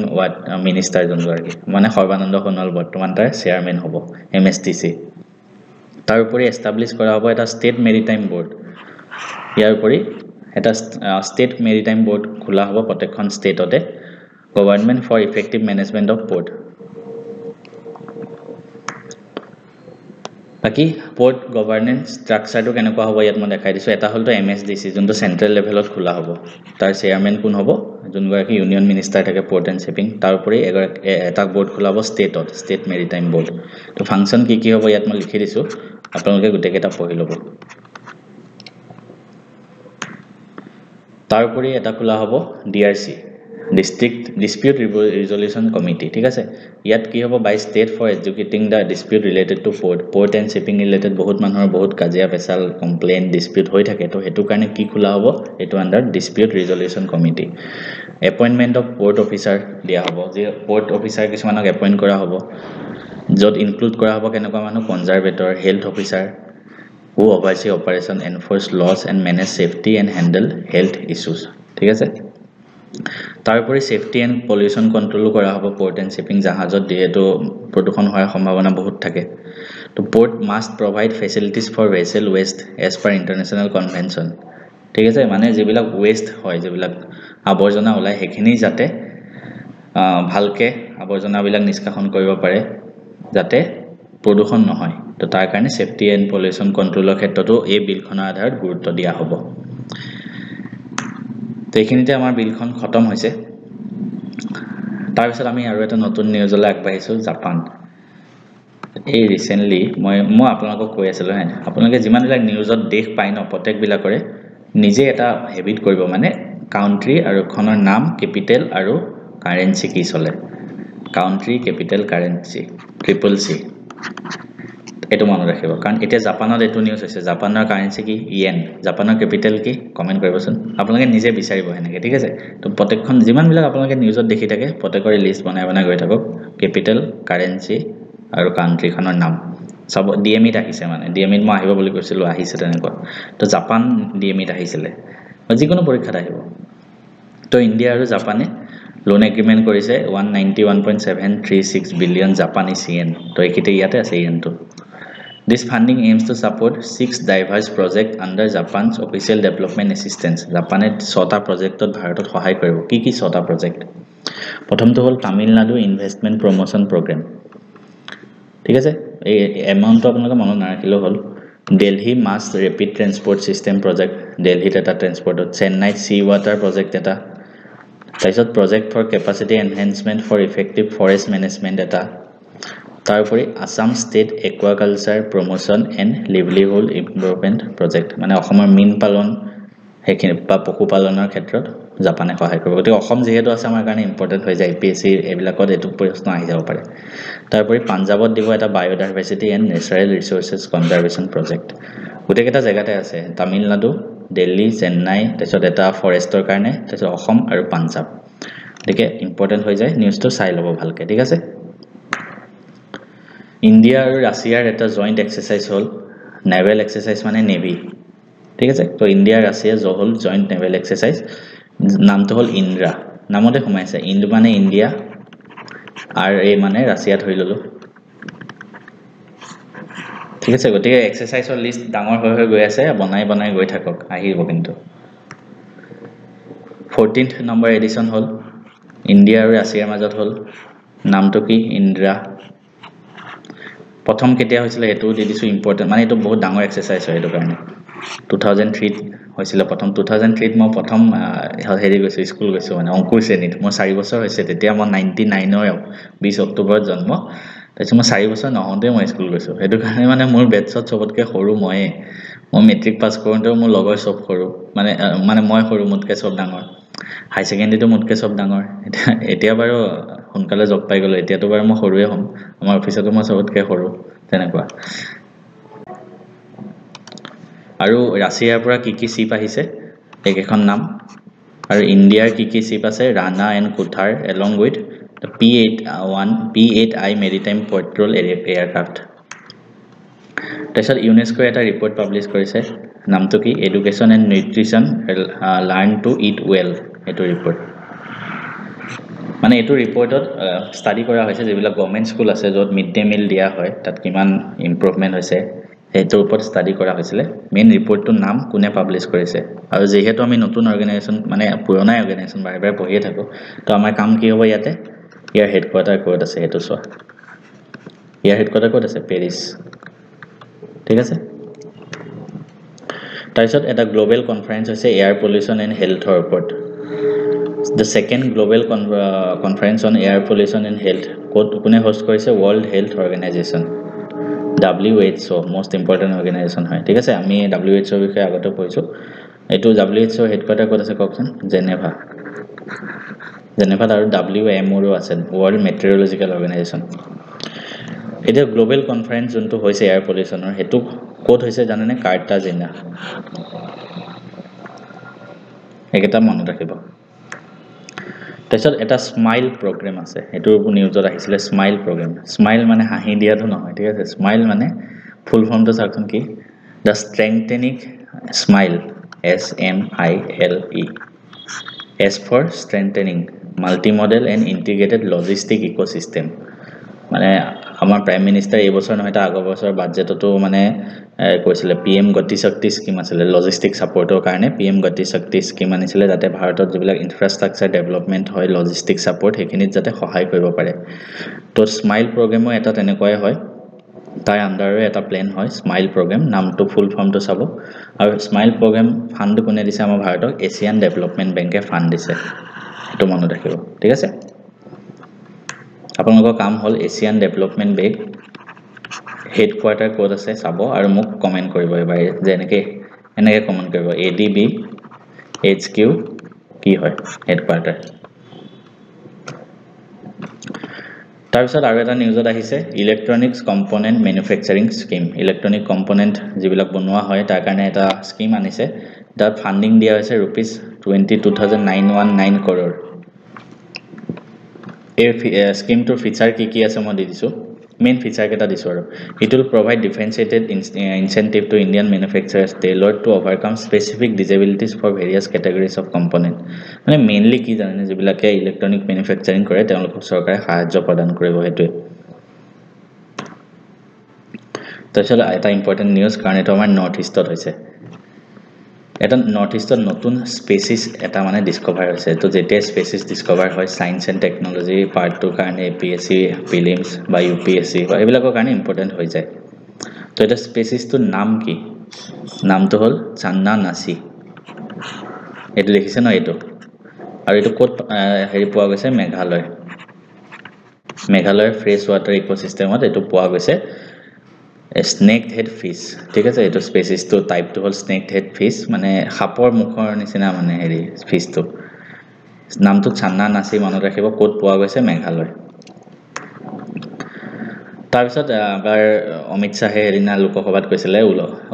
minister জনগৰাকী মানে সৰ্বানন্দ সোণোৱাল বৰ্তমান তাৰ চেয়াৰম্যান হ'ব MSDC তাৰ উপৰি এস্টাবলিশ কৰা হ'ব এটা ষ্টেট মেৰিটাইম বোৰ্ড ইয়াৰ উপৰি এটা ষ্টেট মেৰিটাইম বোৰ্ড খোলা হ'ব প্ৰত্যেকখন ষ্টেটতে government for effective management of port বাকি পোৰ্ট গভৰ্নেন্স ষ্ট্ৰাকচাৰটো কেনেকুৱা হ'ব ইয়াত মই দেখাই দিছো এটা হলটো MSDC যোনটো সেন্ট্ৰেল লেভেলত খোলা হ'ব তাৰ চেয়াৰম্যান কোন হ'ব যোনগৰাকী ইউনিয়ন মিনিষ্টাৰ থাকে পোৰ্ট এণ্ড শিপিং তাৰ উপৰি এটা বোৰ্ড খোলা হ'ব ষ্টেট মেৰিটাইম বোৰ্ড তো ফাংচন কি হ'ব ইয়াত মই লিখি দিছো আপোনালোকে গুটেকেটা পঢ়ি ল'ব তাৰ উপৰি এটা খোলা হ'ব DRC district dispute resolution committee ঠিক আছে ইয়াত কি হ'ব by state for educating the dispute related to port and shipping related বহুত মানুহৰ বহুত কাজিয়া পেচাল কমপ্লেইন ডিসপিউট হৈ থাকে তো হেতু কাৰণে কি খোলা হ'ব এটো under dispute resolution committee appointment of port officer দিয়া হ'ব যে পোৰ্ট অফিচাৰ কিছুমানক এপইন্ট কৰা হ'ব যত ইনক্লুড কৰা হ'ব কেনেকুৱা মানুহ conservator health officer who oversee operation enforce laws and manage safety and handle health issues ঠিক আছে তারপরে সেফটি এন্ড পলিউশন কন্ট্রোল করা হবে পোর্ট এন্ড শিপিং জাহাজত যেহেতু প্রদূষণ হোৱাৰ সম্ভাৱনা বহুত থাকে তো port must provide facilities for vessel waste as per international convention ঠিক আছে মানে যেবিলাক ওয়েস্ট হয় যেবিলাক আৱৰ্জনা ওলাই হেখিনি যাতে ভালকে আৱৰ্জনাবিলাক নিষ্কাশন কৰিব পাৰে যাতে প্ৰদূষণ নহয় তো তাৰ কাৰণে সেফটি এন্ড পলিউশন কন্ট্ৰোলৰ ক্ষেত্ৰতো এই বিলখনৰ আধাৰত গুৰুত্ব দিয়া হ'ব তো এইখিনিতে আমাৰ বিলখন খতম হৈছে তাৰ পিছত আমি আৰু এটা নতুন নিউজলৈ আগবাঢ়িছো জাপান এই ৰিসেন্টলি মই আপোনালোকক কৈ আছিলো হ্যাঁ আপোনালোকে যিমানবিলাক নিউজত দেখ পাই ন প্ৰত্যেক বিলাকৰে নিজে এটা হেবিট কৰিব মানে কাউন্ট্ৰি আৰু খনৰ নাম ক্যাপিটেল আৰু কাৰেন্সি কি চলে কাউন্ট্ৰি ক্যাপিটেল কাৰেন্সি CCC এটো মনত ৰাখিব কাৰণ এতিয়া জাপানত এটো নিউজ হৈছে জাপানৰ কাৰেন্সি কি ইয়েন জাপানৰ ক্যাপিটেল কি কমেন্ট কৰিবচোন আপোনালোকে নিজে বিচাৰিব হেনেকে ঠিক আছে তো প্ৰত্যেকখন যিমান বিলাক আপোনালোকে নিউজত দেখি থাকে প্ৰত্যেকৰ লিষ্ট বনাই গৈ থাকক ক্যাপিটেল কাৰেন্সি আৰু কাউন্ট্ৰি খনৰ নাম সব ডিএমইত আহিছে মানে ডিএমইত মই আহিব বুলি কৈছিলো আহিছে তেনেকুৱা তো জাপান ডিএমইত আহিছিলে যিকোনো পৰীক্ষাত আহিব তো ইণ্ডিয়া আৰু জাপানে লোন এগ্ৰিমেন্ট কৰিছে 191.736 বিলিয়ন জাপানীজ ইয়েন তো একিতে ইয়াতে আছে ইয়েনটো This funding aims to support 6 diverse projects under Japan's official development assistance. Japan 6টা প্ৰজেক্টত ভাৰতত সহায় কৰিব কি 6টা প্ৰজেক্ট প্ৰথমটো হ'ল তামিলনাডু ইনভেষ্টমেন্ট প্ৰমোশন প্ৰগ্ৰাম ঠিক আছে এই এমাউন্টটো আপোনালোকে মনত নাৰাখিলেও হ'ল Delhi Mass Rapid Transport System Project Delhi Data Transport Chennai Sea Water Project এটা তাৰপিছত Project for Capacity Enhancement for Effective Forest Management এটা তাৰপৰে Assam State Aquaculture Promotion and Livelihood Improvement Project মানে অসমৰ মীন পালন হেকিন বা পশুপালনৰ ক্ষেত্ৰত জাপানে সহায় কৰিব গতি অসম যেহেতু আছে আমাৰ কাৰণে ইম্পৰ্টেন্ট হৈ যায় পিএসসি এবিলাকত এটো প্ৰশ্ন আহি যাব পাৰে তাৰপৰে পাঞ্জাবত দিব এটা বায়োডাইভাৰ্সিটি এন্ড ন্যাচাৰাল ৰিসোৰ্সেস কনজাৰভেশন প্ৰজেক্ট গুটেকেটা জায়গাতে আছে তামিলনাডু দিল্লী চেন্নাই তাৰছত এটা ফৰেষ্টৰ কাৰণে তাৰছত অসম আৰু পাঞ্জাব দেখে ইম্পৰ্টেন্ট হৈ যায় নিউজটো চাই লব ভালকে ঠিক আছে India and Russia at a joint exercise hall naval exercise মানে navy ঠিক আছে তো India and Russia hall joint naval exercise নামটো হল ইন্দ্ৰা নামতে সোমাইছে ইন্দ মানে ইন্ডিয়া আৰ এ মানে ৰাশিয়া ধৰি ললো ঠিক আছে গটিকে এক্সাৰসাইজৰ লিষ্ট ডাঙৰ হৈ গৈ আছে বনাই গৈ থাকক আহিব কিন্তু 14th নম্বৰ এডিশন হল ইন্ডিয়া আৰু ৰাছিয়াৰ মাজত হল নামটো কি ইন্দ্ৰা প্ৰথম কেতিয়া হৈছিল এটো দি দিছো ইম্পৰ্টেন্ট মানে এটো বহুত ডাঙৰ এক্সাৰসাইজ হয় এটো কাৰণে 2003 হৈছিল প্ৰথম 2003 মই প্ৰথম হেৰি গৈছো স্কুল গৈছো মানে অংকুৰ শ্ৰেণীত মই 4 বছৰ হৈছে তেতিয়া মই 99 ৰ 20 অক্টোবৰত জন্ম তাৰপিছত মই 4 বছৰ নহওঁতে মই স্কুল গৈছো এটো কাৰণে মানে মোৰ বেটছত সবতকে সৰু মই মেট্ৰিক পাস কৰোঁতে মোৰ লগৰ সব সৰু মানে মই সৰু মুতকে সব ডাঙৰ হাই সেকেন্ডাৰীটো মুতকে সব ডাঙৰ এতিয়া বাৰু সোনকালে জব পাই গলো এতিয়াতো বাৰু মই সৰুৱে হম আমাৰ অফিসতো মই সবতকে সৰু তেনেকুৱা আৰু ৰাছিয়াৰ পৰা কি চিপ আহিছে একেখন নাম আৰু ইন্ডিয়াৰ কি চিপ আছে Rana and Kuthar along with the P8I maritime patrol aircraft তাৰছত ইউনেস্কো এটা ৰিপৰ্ট পাবলিশ কৰিছে নামটো কি education and nutrition learn to eat well এটো ৰিপৰ্ট মানে এটো ৰিপৰ্টত ষ্টাডি কৰা হৈছে যেবিলাক গভৰ্নমেন্ট স্কুল আছে যত মিড ডে মিল দিয়া হয় তাত কিমান ইমপ্ৰুভমেন্ট হৈছে এটোৰ ওপৰত ষ্টাডি কৰা হৈছিল মেইন ৰিপৰ্টটোৰ নাম কোনে পাবলিশ কৰিছে আৰু যেহেতু আমি নতুন অৰ্গানাইজেচন মানে পুৰণা অৰ্গানাইজেচন বাৰে পঢ়িয়ে থাকো তো আমাৰ কাম কি হ'ব ইয়াতে ইয়াৰ হেডকোৱাৰ্টাৰ ক'ত আছে এটো চোৱা ইয়াৰ হেডকোৱাৰ্টাৰ ক'ত আছে পেৰিছ ঠিক আছে তাৰপিছত এটা গ্লোবাল কনফাৰেন্স হৈছে এয়াৰ পলিউশন এন্ড হেলথৰ ওপৰত The second global conference on air pollution and health কোনে হোস্ট কৰিছে World Health Organization WHO most important organization হয় ঠিক আছে আমি WHO বিষয়ে আগতে পঢ়িছো এটো WHO হেডকোৱাৰ্টাৰ ক'ত আছে কওকচোন জেনেভা আৰু WMO ৰো আছে World Meteorological Organization এটা গ্লোবাল কনফাৰেন্স যোনটো হৈছে এয়াৰ পলিউশনৰ হেতু ক'ত হৈছে জানেনে কাৰ্টাজেনা এটা মনত ৰাখিব তাৰছত এটা স্মাইল প্ৰগ্ৰাম আছে এটো নিউজত আহিছিল স্মাইল প্ৰগ্ৰাম স্মাইল মানে হাঁহি দিয়াটো নহয় ঠিক আছে স্মাইল মানে ফুল ফৰ্মটো চাওকচোন কি দা স্ট্ৰেংথেনিং smile SMILE S for strengthening multimodal and integrated logistic ecosystem মানে আমাৰ প্ৰাইম মিনিষ্টাৰ এই বছৰ নহয় তা আগৰ বছৰ বাজেটটো মানে কৈছিল PM গতি শক্তি স্কিম আছিল লজিষ্টিক সাপোৰ্টৰ কাৰণে PM গতি শক্তি স্কিম আনিছিল যাতে ভাৰতত যিবিলাক ইনফ্ৰাষ্ট্ৰাকচাৰ ডেভেলপমেন্ট হয় লজিষ্টিক সাপোৰ্ট হেকিনিত যাতে সহায় কৰিব পাৰে তো স্মাইল প্ৰগ্ৰামো এটা তেনেকুৱাই হয় তাই আন্ডাৰৰে এটা প্ল্যান হয় স্মাইল প্ৰগ্ৰাম নামটো ফুল ফৰ্মটো চাব আৰু স্মাইল প্ৰগ্ৰাম ফান্ড কোনে দিছে আমাৰ ভাৰতক এছিয়ান ডেভেলপমেন্ট বেংকে ফান্ড দিছে এটো মনত ৰাখিব ঠিক আছে আপোনালোকৰ কাম হল এছিয়ান ডেভেলপমেন্ট বেংক হেডকোৱাৰ্টাৰ ক'ত আছে চাব আৰু মোক কমেন্ট কৰিব এবাৰ যেনেকৈ এনেকৈ কমেন্ট কৰিব ADB HQ কি হয় হেডকোৱাৰ্টাৰ তাৰপিছত আৰু এটা নিউজত আহিছে electronics component manufacturing scheme electronic component যিবিলাক বনোৱা হয় তাৰ কাৰণে এটা স্কিম আনিছে তাত ফান্ডিং দিয়া হৈছে ₹22,919 crore এই স্কিমটোৰ ফিচাৰ কি আছে মই দিছো মেইন ফিচাৰ কেটা দিছো আৰু it will provide differentiated incentive to Indian manufacturers tailored to overcome specific disabilities for various categories of component মানে মেইনলি কি জানেনে যিবিলাকে ইলেক্ট্ৰনিক ম্যানুফ্যাকচাৰিং কৰে তেওঁলোকক চৰকাৰে সাহায্য প্ৰদান কৰিব হেতু তাৰপিছত এটা ইম্পৰ্টেণ্ট নিউজ কাৰণ এটা আমাৰ নৰ্থ ইষ্টত হৈছে এটা নৰ্থ ইষ্টত নতুন স্পেচিছ এটা মানে ডিস্কভাৰ হৈছে তো যেতিয়া স্পেচিছ ডিস্কভাৰ হয় সায়েন্স এণ্ড টেকনলজি পাৰ্টটোৰ কাৰণে এপিএসসি প্ৰিলিমছ বা ইউপিএসসি বা এইবিলাকৰ কাৰণে ইম্পৰ্টেণ্ট হৈ যায় তো এটা স্পেচিছটোৰ নাম কি নামটো হ'ল চান্না নাচি এইটো দেখিছে ন এইটো আৰু এইটো ক'ত হেৰি পোৱা গৈছে মেঘালয়ৰ ফ্ৰেছ ৱাটাৰ ইক'চিষ্টেমত এইটো পোৱা গৈছে স্নেক হেড ফিছ ঠিক আছে এইটো স্পেচিছটো টাইপটো হ'ল স্নেক হেড ফিছ মানে সাপৰ মুখৰ নিচিনা মানে হেৰি ফিছটো নামটো চান্না নাচি মনত ৰাখিব ক'ত পোৱা গৈছে মেঘালয় তাৰপিছত এবাৰ অমিত শাহে হেৰিনা লোকসভাত কৈছিলে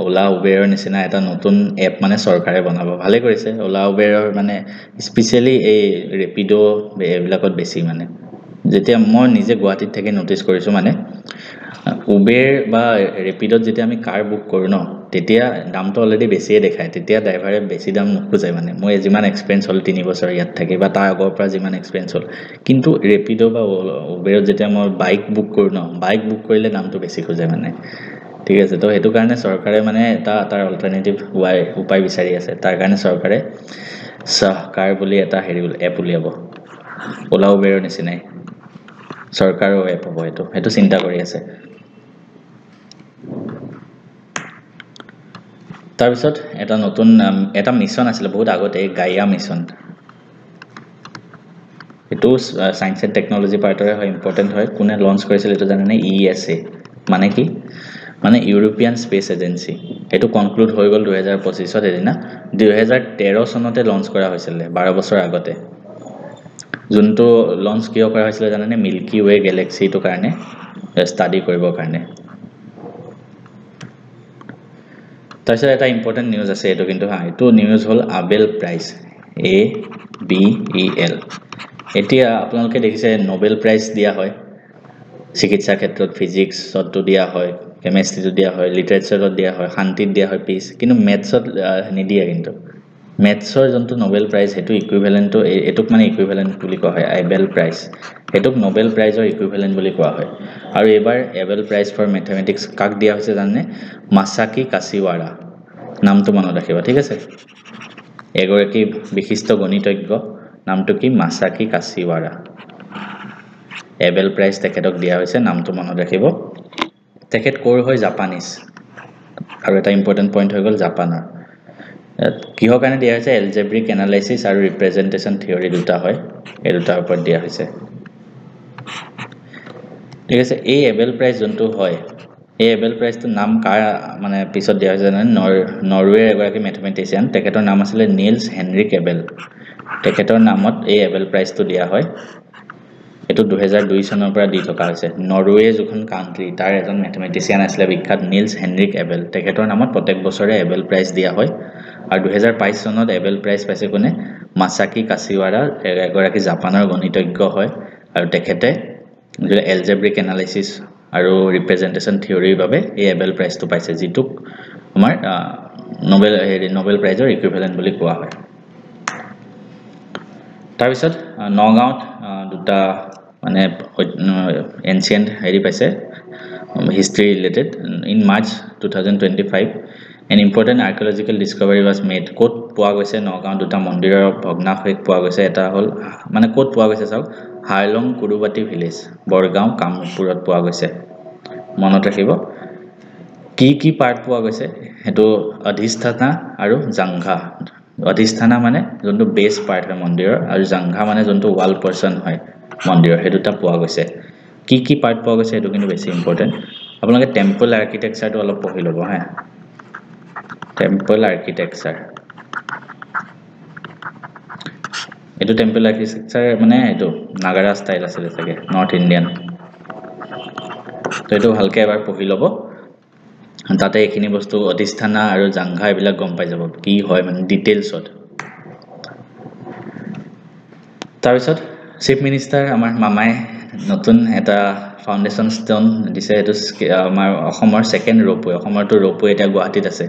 ওলা উবেৰৰ নিচিনা এটা নতুন এপ মানে চৰকাৰে বনাব ভালে কৰিছে ওলা উবেৰৰ মানে স্পেচিয়েলি এই ৰেপিডো এইবিলাকত বেছি মানে যেতিয়া মই নিজে গুৱাহাটীত থাকি নটিচ কৰিছোঁ মানে উবেৰ বা ৰেপিডত যেতিয়া আমি কাৰ বুক কৰোঁ ন তেতিয়া দামটো অলৰেডি বেছিয়ে দেখায় তেতিয়া ড্ৰাইভাৰে বেছি দাম নোখোজে মানে মই যিমান এক্সপেৰিয়েঞ্চ হ'ল 3 বছৰ ইয়াত থাকি বা তাৰ আগৰ পৰা যিমান এক্সপেৰিয়েঞ্চ হ'ল কিন্তু ৰেপিডো বা উবেৰত যেতিয়া মই বাইক বুক কৰোঁ ন বাইক বুক কৰিলে দামটো বেছি খোজে মানে ঠিক আছে তো সেইটো কাৰণে চৰকাৰে মানে এটা তাৰ অল্টাৰনেটিভ উপায় বিচাৰি আছে তাৰ কাৰণে চৰকাৰে সহকাৰ বুলি এটা হেৰি এপ উলিয়াব ওলা উবেৰৰ নিচিনাই চৰকাৰৰ এপ হ'ব সেইটো চিন্তা কৰি আছে তাৰপিছত এটা নতুন এটা মিছন আছিলে বহুত আগতে গাইয়া মিছন এইটো সায়েন্স এণ্ড টেকনলজি পাৰ্টৰে হয় ইম্পৰ্টেণ্ট হয় কোনে লঞ্চ কৰিছিল এইটো জানেনে ইএছএ মানে কি মানে ইউৰোপিয়ান স্পেচ এজেন্সি এইটো কনক্লুড হৈ গ'ল 2025ত এদিনা 2013 চনতে লঞ্চ কৰা হৈছিল 12 বছৰ আগতে যোনটো লঞ্চ কিয় কৰা হৈছিল জানেনে মিল্কি ৱে গেলেক্সিটোৰ কাৰণে ষ্টাডি কৰিবৰ কাৰণে তাৰপিছত এটা ইম্পৰ্টেণ্ট নিউজ আছে এইটো কিন্তু এইটো নিউজ হ'ল আবেল প্ৰাইজ ABEL এতিয়া আপোনালোকে দেখিছে নোবেল প্ৰাইজ দিয়া হয় চিকিৎসা ক্ষেত্ৰত ফিজিক্সতো দিয়া হয় কেমিষ্ট্ৰিটো দিয়া হয় লিটাৰেচাৰত দিয়া হয় শান্তিত দিয়া হয় পিছ কিন্তু মেথছত নিদিয়ে কিন্তু মেথছৰ যোনটো নোবেল প্ৰাইজ সেইটো ইকুইভেলেণ্টটো এটোক মানে ইকুইভেলেণ্ট বুলি কোৱা হয় আবেল প্ৰাইজ এটোক নোবেল প্ৰাইজৰ ইকুইভেলেণ্ট বুলি কোৱা হয় আৰু এবাৰ এবেল প্ৰাইজ ফৰ মেথমেটিক্স কাক দিয়া হৈছে জানে মাসাকি কাচিৱাৰা নামটো মনত ৰাখিবা ঠিক আছে এগৰাকী বিশিষ্ট গণিতজ্ঞ নামটো কি মাসাকি কাচিৱাৰা এবেল প্ৰাইজ তেখেতক দিয়া হৈছে নামটো মনত ৰাখিব তেখেত কোৰ হয় জাপানিজ আৰু এটা ইম্পৰ্টেণ্ট পইণ্ট হৈ গ'ল জাপানৰ কিহৰ কাৰণে দিয়া হৈছে এলজেব্ৰিক এনালাইসিস আৰু ৰিপ্ৰেজেন্টেশন থিওৰি দুটা হয় এই দুটাৰ ওপৰত দিয়া হৈছে ঠিক আছে এই এবেল প্ৰাইজ যোনটো হয় এই এবেল প্ৰাইজটো নাম কাৰ মানে পিছত দিয়া হৈছে জানেন নৰৱেৰ এগৰাকী মেথমেটিচিয়ান তেখেতৰ নাম আছিল নিলছ হেনৰিক এবেল তেখেতৰ নামত এই এবেল প্ৰাইজটো দিয়া হয় এটো 2002 চনৰ পৰা দি থকা হৈছে নৰৱে যখন কান্ট্ৰি তাৰ এজন মেথমেটিচিয়ান আছিল বিখ্যাত নিলছ হেনৰিক এবেল তেখেতৰ নামত প্ৰত্যেক বছৰে এবেল প্ৰাইজ দিয়া হয় আৰু 2022 চনত এবেল প্ৰাইজ পাইছে কোনে মাসাকি কাচিৱাৰা এগৰাকী জাপানৰ গণিতজ্ঞ হয় আৰু তেখেতে এলজেব্ৰিক এনালাইসিস আৰু ৰিপ্ৰেজেন্টেশন থিওৰিৰ বাবে এই এবেল প্ৰাইজটো পাইছে যিটোক আমাৰ নোবেল প্ৰাইজৰ ইকুইভেলেণ্ট বুলি কোৱা হয় তাৰপিছত নগাঁৱত দুটা মানে এনচিয়েন্ট হেৰি পাইছে history related in March 2025 an important archaeological discovery was made ক'ত পোৱা গৈছে নগাঁও দুটা মন্দিৰৰ ভগ্নাৱশেষ পোৱা গৈছে এটা হ'ল মানে ক'ত পোৱা গৈছে চাওক হাৰলং কুৰুবাটি ভিলেজ বৰগাঁও কামপুৰত পোৱা গৈছে মনত ৰাখিব কি পাৰ্ট পোৱা গৈছে হেতু অধিষ্ঠানা আৰু জাংঘা অধিষ্ঠানা মানে যোনটো বেস পাৰ্ট হয় মন্দিৰৰ আৰু জাংঘা মানে যোনটো ওয়াল পৰ্চন হয় মন্দিৰৰ হেতুটা পোৱা গৈছে কি পাৰ্ট পোৱা গৈছে হেতু কিন্তু বেছি ইম্পৰ্টেন্ট আপোনালোকে টেম্পল আৰ্কিটেকচাৰটো অলপ পঢ়ি ল'ব হা টেম্পল আৰ্কিটেকচাৰ এটো টেম্পল আৰ্কিটেকচাৰ মানে এটো নাগাৰা ষ্টাইল আছে চাগে নৰ্থ ইণ্ডিয়ান তো এটো ভালকে এবাৰ পঢ়ি ল'ব তাতে এখিনি বস্তু অধিষ্ঠানা আৰু জাংঘা এবিলাক গম পাই যাব কি হয় মানে ডিটেইলছত তাৰপিছত চিফ মিনিষ্টাৰ আমাৰ মামাই নতুন এটা ফাউন্ডেশন ষ্টোন দিছে এটো আমাৰ অসমৰ সেকেন্ড ৰ'পৱে অসমৰটো ৰ'পৱে এটা গুৱাহাটীত আছে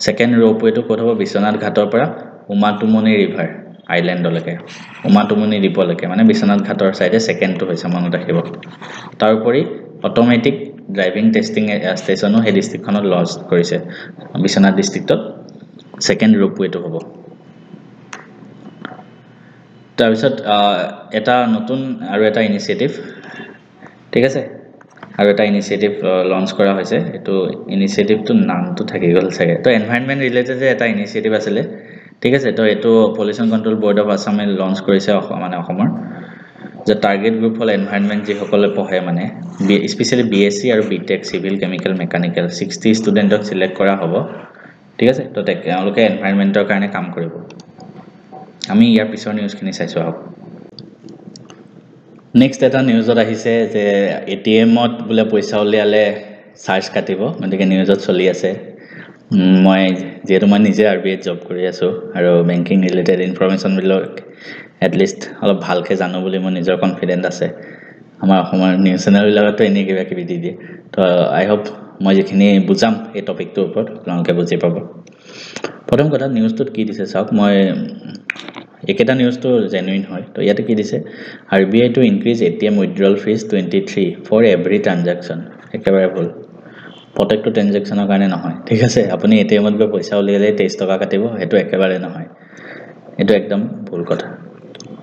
সেকেন্ড ৰ'পৱেটো ক'ত হ'ব বিশ্বনাথ ঘাটৰ পৰা উমাটুমনি ৰিভাৰ আইল্যান্ডলৈকে উমাটুমনি দ্বীপলৈকে মানে বিশ্বনাথ ঘাটৰ সাইডে সেকেন্ডটো হৈছে মনত ৰাখিব তাৰ উপৰি অটোমেটিক ড্ৰাইভিং টেষ্টিং ষ্টেচনো সেই ডিষ্ট্ৰিক্টখনত লঞ্চ কৰিছে বিশ্বনাথ ডিষ্ট্ৰিক্টত সেকেন্ড ৰূপৱেটো হ'ব তাৰপিছত এটা নতুন আৰু এটা ইনিচিয়েটিভ ঠিক আছে আৰু এটা ইনিচিয়েটিভ লঞ্চ কৰা হৈছে এটো ইনিচিয়েটিভটো নামটো থাকি গল চাগে তো এনভায়ৰনমেন্ট ৰিলেটেড যে এটা ইনিচিয়েটিভ আছিল ঠিক আছে তো এটো পলিউশন কন্ট্ৰোল বোৰ্ড অফ আসামে লঞ্চ কৰিছে মানে অসমৰ যে টাৰ্গেট গ্ৰুপ হল এনভায়ৰনমেন্ট যি সকলে পঢ়ে মানে স্পেশালি বিএসসি আৰু বিটেক সিভিল কেমিক্যাল মেকানিক্যাল 60 ষ্টুডেন্টক সিলেক্ট কৰা হ'ব ঠিক আছে তো তেওঁলোকে এনভায়ৰনমেন্টৰ কাৰণে কাম কৰিব আমি ইয়াৰ পিছৰ নিউজখিনি চাইছো আহক নেক্সট এটা নিউজত আহিছে যে এটিএমত বুলে পইচা উলিয়ালে চাৰ্জ কাটিব মানে নিউজত চলি আছে মই যেহেতু মই নিজে আৰবিআইত জব কৰি আছো আৰু বেংকিং ৰিলেটেড ইনফৰমেশন বিলাক এট লিষ্ট অলপ ভালকে জানো বুলি মই নিজৰ কনফিডেন্ট আছে আমাৰ অসমৰ নিউজ চেনেল বিলাকতো এনে কিবা কিবি দি দিয়ে তো আই হোপ মই যিখিনি বুজাম এই টপিকটোৰ ওপৰত আপোনালোকে বুজি পাব প্ৰথম কথা নিউজটোত কি দিছে চাওক মই একেটা নিউজটো জেনুইন হয় তো ইয়াতে কি দিছে RBI to increase ATM withdrawal fees 23 for every transaction একেবাৰে ভুল প্ৰত্যেকটো ট্ৰানজাকশনৰ কাৰণে নহয় ঠিক আছে আপুনি এটিএমত গৈ পইচা উলিয়ালে 23 টকা কাটিব হেতু একেবাৰে নহয় এটো একদম ভুল কথা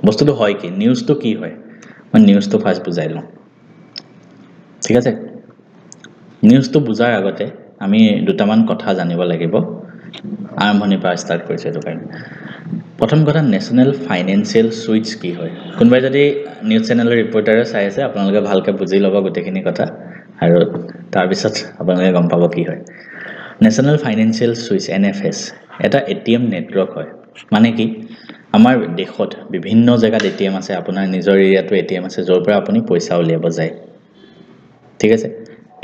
বস্তুটো হয় কি নিউজটো কি হয় মই নিউজটো ফাৰ্স্ট বুজাই লওঁ ঠিক আছে নিউজটো বুজাৰ আগতে আমি দুটামান কথা জানিব লাগিব আৰম্ভণিৰ পৰা ষ্টাৰ্ট কৰিছে এটো কাৰণে প্ৰথম কথা ন্যাশনাল ফাইনান্সিয়াল সুইচ কি হয় কোনবাই যদি নিউজ চেনেলৰ ৰিপৰ্টাৰে চাই আছে আপোনালোকে ভালকে বুজি ল'ব গোটেইখিনি কথা আৰু তাৰ পিছত আপোনালোকে গম পাব কি হয় ন্যাশনাল ফাইনান্সিয়াল সুইচ এনএফএস এটা এটিএম নেটৱৰ্ক হয় মানে কি আমাৰ দেশত বিভিন্ন জায়গাত এটিএম আছে আপোনাৰ নিজৰ এৰিয়াটো এটিএম আছে যৰ পৰা আপুনি পইচা উলিয়াব যায় ঠিক আছে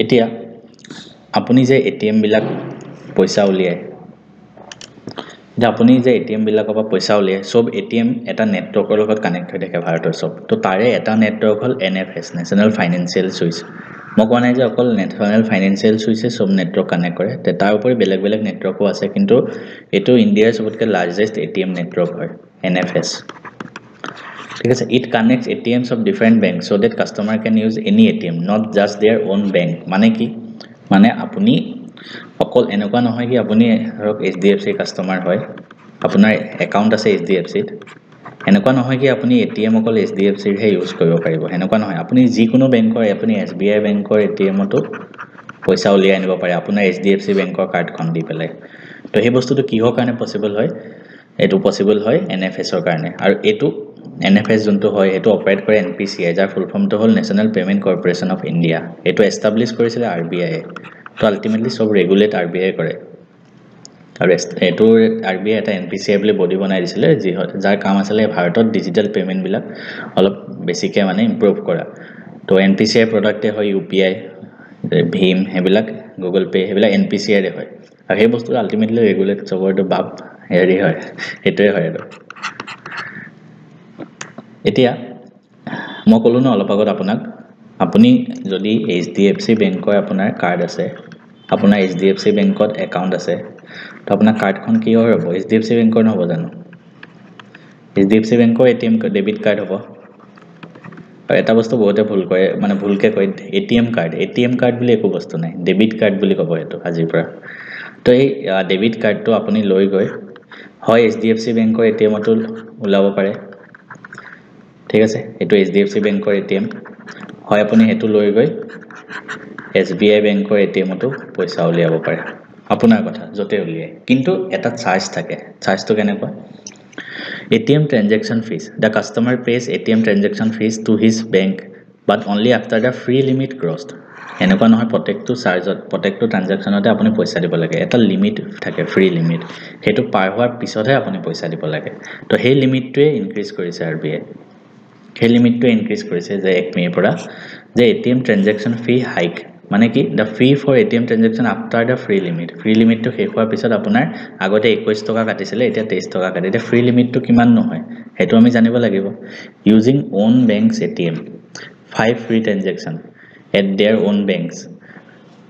এতিয়া আপুনি যে এটিএম বিলাক পইচা উলিয়ায় আপুনি যে এটিএম বিলাকৰ পৰা পইচা উলিয়ায় সব এটিএম এটা নেটৱৰ্কৰ লগত কানেক্ট হৈ থাকে ভাৰতৰ সব তো তাৰে এটা নেটৱৰ্ক হল এনএফএস ন্যাশনাল ফাইনান্সিয়াল সুইচ মই কোৱা নাই যে অকল ন্যাশনাল ফাইনান্সিয়াল সুইচে সব নেটৱৰ্ক কানেক্ট কৰে তাৰ উপৰি বেলেগ বেলেগ নেটৱৰ্কও আছে কিন্তু এটো ইণ্ডিয়াৰ সবতকৈ লাৰ্জেষ্ট এটিএম নেটৱৰ্ক হয় এনএফএস ঠিক আছে it connects ATMs of different banks so that customer can use any ATM not just their own bank মানে কি মানে আপুনি অকল এনেকুৱা নহয় কি আপুনি ধৰক এইচডিএফসি কাস্টমাৰ হয় আপোনাৰ একাউণ্ট আছে এইচডিএফসিত এনেকুৱা নহয় কি আপুনি এটিএম অকল এইচডিএফসিৰ হে ইউজ কৰিব পাৰিব এনেকুৱা নহয় আপুনি যিকোনো বেংকৰ আপুনি এসবিআই বেংকৰ এটিএমটো পইচা উলিয়াই আনিব পাৰে আপোনাৰ এইচডিএফসি বেংকৰ কাৰ্ডখন দি পেলাই তো এই বস্তুটো কিহৰ কাৰণে পসিবল হয় এটো পসিবল হয় এনএফএসৰ কাৰণে আৰু এটো এনএফএস যোনটো হয় এটো অপাৰেট কৰে এনপিসিআই যাৰ ফুল ফৰ্মটো হল National Payment Corporation of India এটো এস্টাবলিশ কৰিছিল আৰবিআই তো আলটিমেটলি সব ৰেগুলেট আৰবিআই কৰে আৰু এটো আৰবিআই এটা এনপিসিআই বুলি বডি বনাই দিছিলে যাৰ কাম আছিল ভাৰতত ডিজিটেল পেমেন্ট বিলাক অলপ বেছিকে মানে ইমপ্ৰুভ কৰা তো এনপিসিআই প্ৰডাক্টে হয় ইউপিআই ভীম হেবিলাক গুগল পে হেবিলাক এনপিসিআই ৰে হয় আৰু এই বস্তু আলটিমেটলি ৰেগুলেট সবৰটো বাপ হেৰি হয় এটোই হয় আৰু এতিয়া মই কলো ন অলপ আগত আপোনাক আপুনি যদি এইচডিএফসি বেংকৰ আপোনাৰ কাৰ্ড আছে আপোনাৰ এইচডিএফসি বেংকত একাউণ্ট আছে তো আপোনাৰ কাৰ্ডখন কি হ'ব এইচডিএফসি বেংকৰ নহব জানো এইচডিএফসি বেংকৰ এটিএম ডেবিট কাৰ্ড হ'ব আৰু এটা বস্তু বহুতে ভুল কৰে মানে ভুলকে কয় এটিএম কাৰ্ড বুলি একো বস্তু নাই ডেবিট কাৰ্ড বুলি ক'ব এটো আজিৰ পৰা তো এই ডেবিট কাৰ্ডটো আপুনি লৈ গৈ হয় এইচডিএফসি বেংকৰ এটিএমটো উলাব পাৰে ঠিক আছে এটো এইচডিএফসি বেংকৰ এটিএম হয় আপুনি হেতু লৈ গৈ এসবিআই বেংকৰ এটিএমটো পইচা উলিয়াব পাৰে আপোনাৰ কথা যতে উলিয়ায় কিন্তু এটা চাৰ্জ থাকে চাৰ্জটো কেনেকুৱা ATM transaction fees the customer pays ATM transaction fees to his bank but only after the free limit crossed এনেকুৱা নহয় প্ৰত্যেকটো চাৰ্জত প্ৰত্যেকটো ট্ৰানজাকশনতে আপুনি পইচা দিব লাগে এটা লিমিট থাকে ফ্ৰী লিমিট হেতু পাৰ হোৱাৰ পিছতহে আপুনি পইচা দিব লাগে তো সেই লিমিটটোৱে ইনক্ৰিজ কৰিছে আৰবিআই সেই লিমিটটো ইনক্ৰিজ কৰিছে যে 1 মেৰ পৰা যে ATM transaction fee hike মানে কি the fee for ATM transaction after the free limit to শেষ হোৱাৰ পিছত আপোনাৰ আগতে 21 টকা কাটিছিলে এতিয়া 23 টকা কাটে এতিয়া ফ্ৰী লিমিটটো কিমান নহয় হেতু আমি জানিব লাগিব using own banks ATM 5 free transaction at their own banks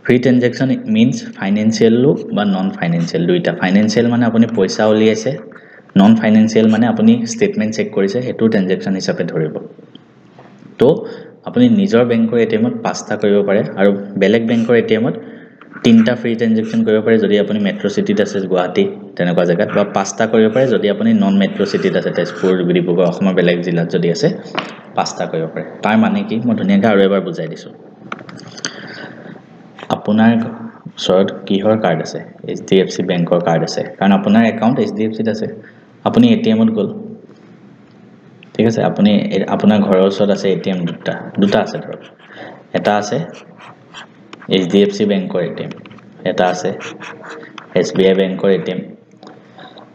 free transaction means financial বা non financial দুইটা financial মানে আপুনি পইচা উলিয়াইছে non financial মানে আপুনি statement চেক কৰিছে হেতু transaction হিচাপে ধৰিব তো আপুনি নিজৰ বেংকৰ এটিএমত 5টা কৰিব পাৰে আৰু বেলেগ বেংকৰ এটিএমত 3টা ফ্ৰী ট্ৰানজেকচন কৰিব পাৰে যদি আপুনি মেট্ৰ' চিটিত আছে গুৱাহাটী তেনেকুৱা জেগাত বা 5টা কৰিব পাৰে যদি আপুনি নন মেট্ৰ' চিটিত আছে তেজপুৰ ডিব্ৰুগড় অসমৰ বেলেগ জিলাত যদি আছে 5টা কৰিব পাৰে তাৰ মানে কি মই ধুনীয়াকৈ আৰু এবাৰ বুজাই দিছোঁ আপোনাৰ ওচৰত কিহৰ কাৰ্ড আছে HDFC বেংকৰ কাৰ্ড আছে কাৰণ আপোনাৰ একাউণ্ট HDFCত আছে আপুনি এটিএমত গ'ল ঠিক আছে আপুনি আপোনাৰ ঘৰৰ ওচৰত আছে এটিএম দুটা আছে ধৰক এটা আছে HDFC বেংকৰ এটিএম এটা আছে SBI বেংকৰ এটিএম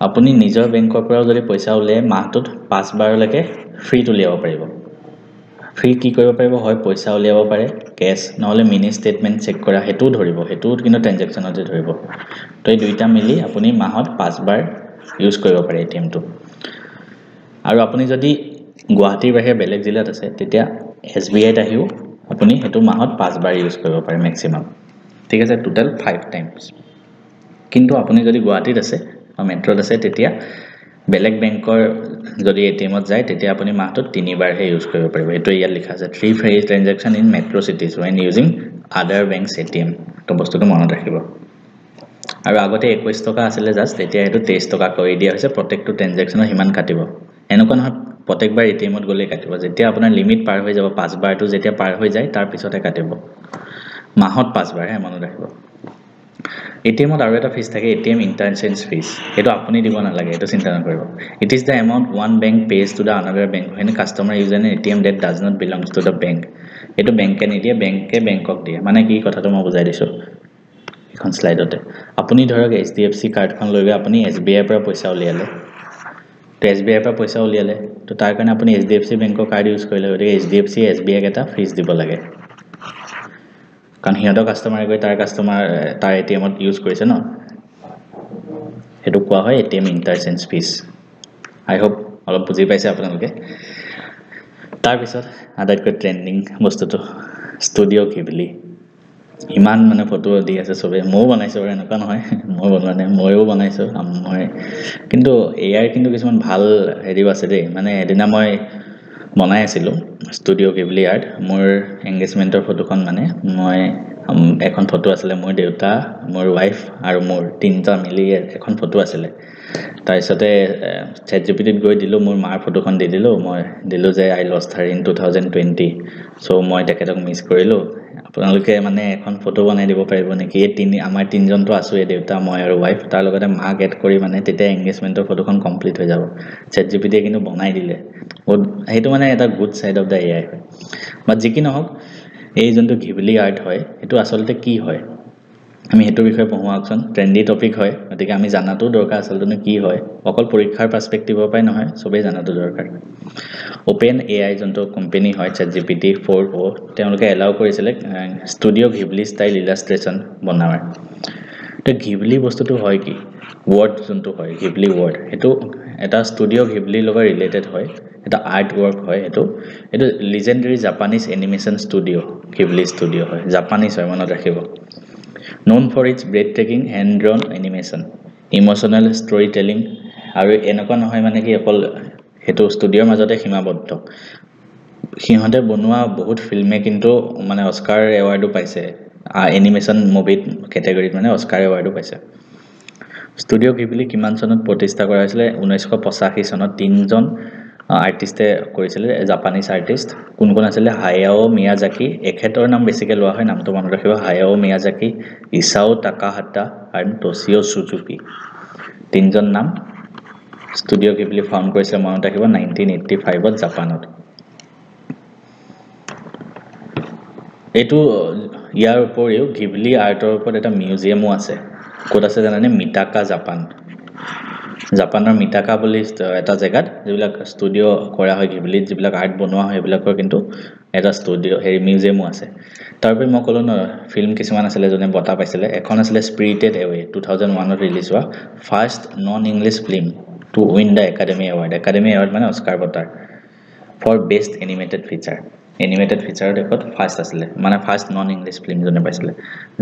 আপুনি নিজৰ বেংকৰ পৰা যদি পইচা উলিয়াই মাহটোত 5 বাৰলৈকে ফ্ৰী উলিয়াব পাৰিব ফ্ৰী কি কৰিব পাৰিব হয় পইচা উলিয়াব পাৰে কেছ নহলে মিনি ষ্টেটমেন্ট চেক কৰা হেতু ধৰিব হেতু কিন্তু ট্ৰানজেকচনতে ধৰিব তো এই দুইটা মিলি আপুনি মাহত 5 বাৰ ইউজ কৰিব পাৰে এটিএমটো আৰু আপুনি যদি গুৱাহাটীৰ বাহিৰে বেলেগ জিলাত আছে তেতিয়া SBIত আহিও আপুনি হেতু মাহত 5 বাৰ ইউজ কৰিব পাৰে ম্যাক্সিমাম ঠিক আছে টোটাল 5 টাইমছ কিন্তু আপুনি যদি গুৱাহাটীত আছে বা মেট্ৰত আছে তেতিয়া বেলেগ বেংকৰ যদি এটিএমত যায় তেতিয়া আপুনি মাহটোত 3 বাৰহে ইউজ কৰিব পাৰিব এটো ইয়াত লিখা আছে 3 free transaction in metro cities when using other banks ATM তো বস্তুটো মনত ৰাখিব আৰু আগতে 21 টকা আছিল জাস্ট এতিয়া এটো 23 টকা কৰি দিয়া হৈছে প্ৰত্যেকটো ট্ৰানজেকচনৰ হিমান কাটিব এনেকুৱা নহয় প্ৰত্যেকবাৰ এটিএমত গলে কাটিব যেতিয়া আপোনাৰ লিমিট পাৰ হৈ যাব 5 বাৰটো যেতিয়া পাৰ হৈ যায় তাৰ পিছতে কাটিব মাহত 5 বাৰ হে মনত ৰাখিব এটিএমত আৰু এটা ফিস থাকে এটিএম ইন্টাৰচেঞ্জ ফিস এটো আপুনি দিব নালাগে এটো চিন্তা নকৰিব it is the amount one bank page to the another bank when a customer uses an ATM that does not belongs to the bank এটো বেংকে নিদিয়ে বেংকে বেংকক দিয়ে মানে কি কথাটো মই বুজাই দিছো এখন স্লাইডতে আপুনি ধৰক HDFC কাৰ্ডখন লৈ গৈ আপুনি SBI পৰা পইচা উলিয়ালে তো SBI পৰা পইচা উলিয়ালে তো তাৰ কাৰণে আপুনি HDFC বেংকৰ কাৰ্ড ইউজ কৰিলে গতিকে HDFC SBI এটা ফিস দিব লাগে কাৰণ হিহঁতৰ কাস্টমাৰে গৈ তাৰ কাস্টমাৰ তাৰ এটিএমত ইউজ কৰিছে ন হেতু কোৱা হয় এটিএম ইন্টাৰচেঞ্জ ফিস আই হোপ অলপ বুজি পাইছে আপোনালোকে তাৰ পিছত আটাইতকৈ ট্ৰেন্ডিং বস্তুটো ষ্টুডিও ঘিবলি ইমান মানে ফটো দি আছে সবে মই বনাইছো আৰু এনেকুৱা নহয় মই বনোৱা নাই মইও বনাইছো মই কিন্তু এআই কিন্তু কিছুমান ভাল হেৰিও আছে দেই মানে এদিনা মই বনাই আছিলো ষ্টুডিও ঘিবলি আৰ্ট মোৰ এংগেজমেন্টৰ ফটোখন মানে মই এখন ফটো আছিল মোৰ দেউতা মোৰ ওয়াইফ আৰু মোৰ তিনটা মিলি এখন ফটো আছিল তাৰপিছতে ChatGPTত গৈ দিলো মোৰ মাৰ ফটোখন দি দিলো মই দিলো যে আই লষ্ট হাৰ ইন 2020 সো মই তেখেতক মিস কৰিলো আপোনালোকে মানে এখন ফটো বনাই দিব পাৰিব নেকি আমাৰ তিনজনটো আছো দেউতা মই আৰু ওয়াইফ তাৰ লগতে মাক এড কৰি মানে তেতিয়া এংগেজমেন্টৰ ফটোখন কমপ্লিট হৈ যাব ChatGPTয়ে কিন্তু বনাই দিলে হেতু মানে এটা good side of the AI but যি কি নহওক এই জন্তু ঘিবলি আৰ্ট হয় এটো আসলতে কি হয় আমি হেতু বিষয়ে পঢ়ুৱাকচোন ট্ৰেন্ডি টপিক হয় গতিকে আমি জানাটো দৰকাৰ আসলতে কি হয় অকল পৰীক্ষাৰ পাৰ্সপেক্টিভৰ পৰাই নহয় সবে জানাটো দৰকাৰ ওপেন এআই জন্তু কোম্পানী হয় ChatGPT 4o তেওঁলোকে এলাউ কৰিছিল ষ্টুডিও ঘিবলি ষ্টাইল ইলাস্ট্ৰেচন বনাৱাৰ তো ঘিবলি বস্তুটো হয় কি ওয়াৰ্ড জন্তু হয় ঘিবলি ওয়াৰ্ড এটো এটা ষ্টুডিও ঘিবলি লগত ৰিলেটেড হয় এটা আৰ্ট ওয়াৰ্ক হয় এটো legendary Japanese animation studio Ghibli studio হয় জাপানিজ হয় মনত ৰাখিব known for its breathtaking hand-drawn animation, emotional storytelling, আৰু এনেকুৱা নহয় মানে কি অকল হেতু ষ্টুডিওৰ মাজতে সীমাবদ্ধ সিহঁতে বনোৱা বহুত ফিল্মে কিন্তু মানে অস্কাৰ এৱাৰ্ডও পাইছে এনিমেশন মুভিত ক্যাটাগৰীত মানে অস্কাৰ এৱাৰ্ডও পাইছে ষ্টুডিও ঘিবলি কিমান চনত প্ৰতিষ্ঠা কৰা হৈছিল 1985 চনত তিনজন আৰ্টিস্টে কৰিছিল জাপানিজ আৰ্টিস্ট কোন আছিল হায়াও মিয়াজাকি এখেতৰ নাম বেছিকে লোৱা হয় নামটো মনত ৰাখিব হায়াও মিয়াজাকি ইসাও তাকাহাটা আৰু তোশিও সুজুকি তিনজন নাম ষ্টুডিও ঘিবলি ফাউণ্ড কৰিছিল মনত ৰাখিব 1985 ত জাপানত এটো ইয়াৰ উপৰিও ঘিবলি আৰ্টৰ ওপৰত এটা মিউজিয়ামো আছে ক'ত আছে জানেনে মিটাকা জাপানৰ মিটাকা বুলি এটা জেগাত যিবিলাক ষ্টুডিও কৰা হয় ঘিবলিত যিবিলাক আৰ্ট বনোৱা হয় এইবিলাকৰ কিন্তু এটা ষ্টুডিও হেৰি মিউজিয়ামো আছে তাৰপৰি মই ক'লো ন ফিল্ম কিছুমান আছিল জনে বটা পাইছিল এখন আছিল স্পিৰিটেড এৱে 2001 ত ৰিলিজ হোৱা first non English film to win the Academy Award মানে অস্কাৰ বঁটাৰ ফৰ বেষ্ট এনিমেটেড ফিচাৰ দেখত ফাৰ্ষ্ট আছিল মানে ফাৰ্ষ্ট নন ইংলিছ ফিল্ম জনে পাইছিল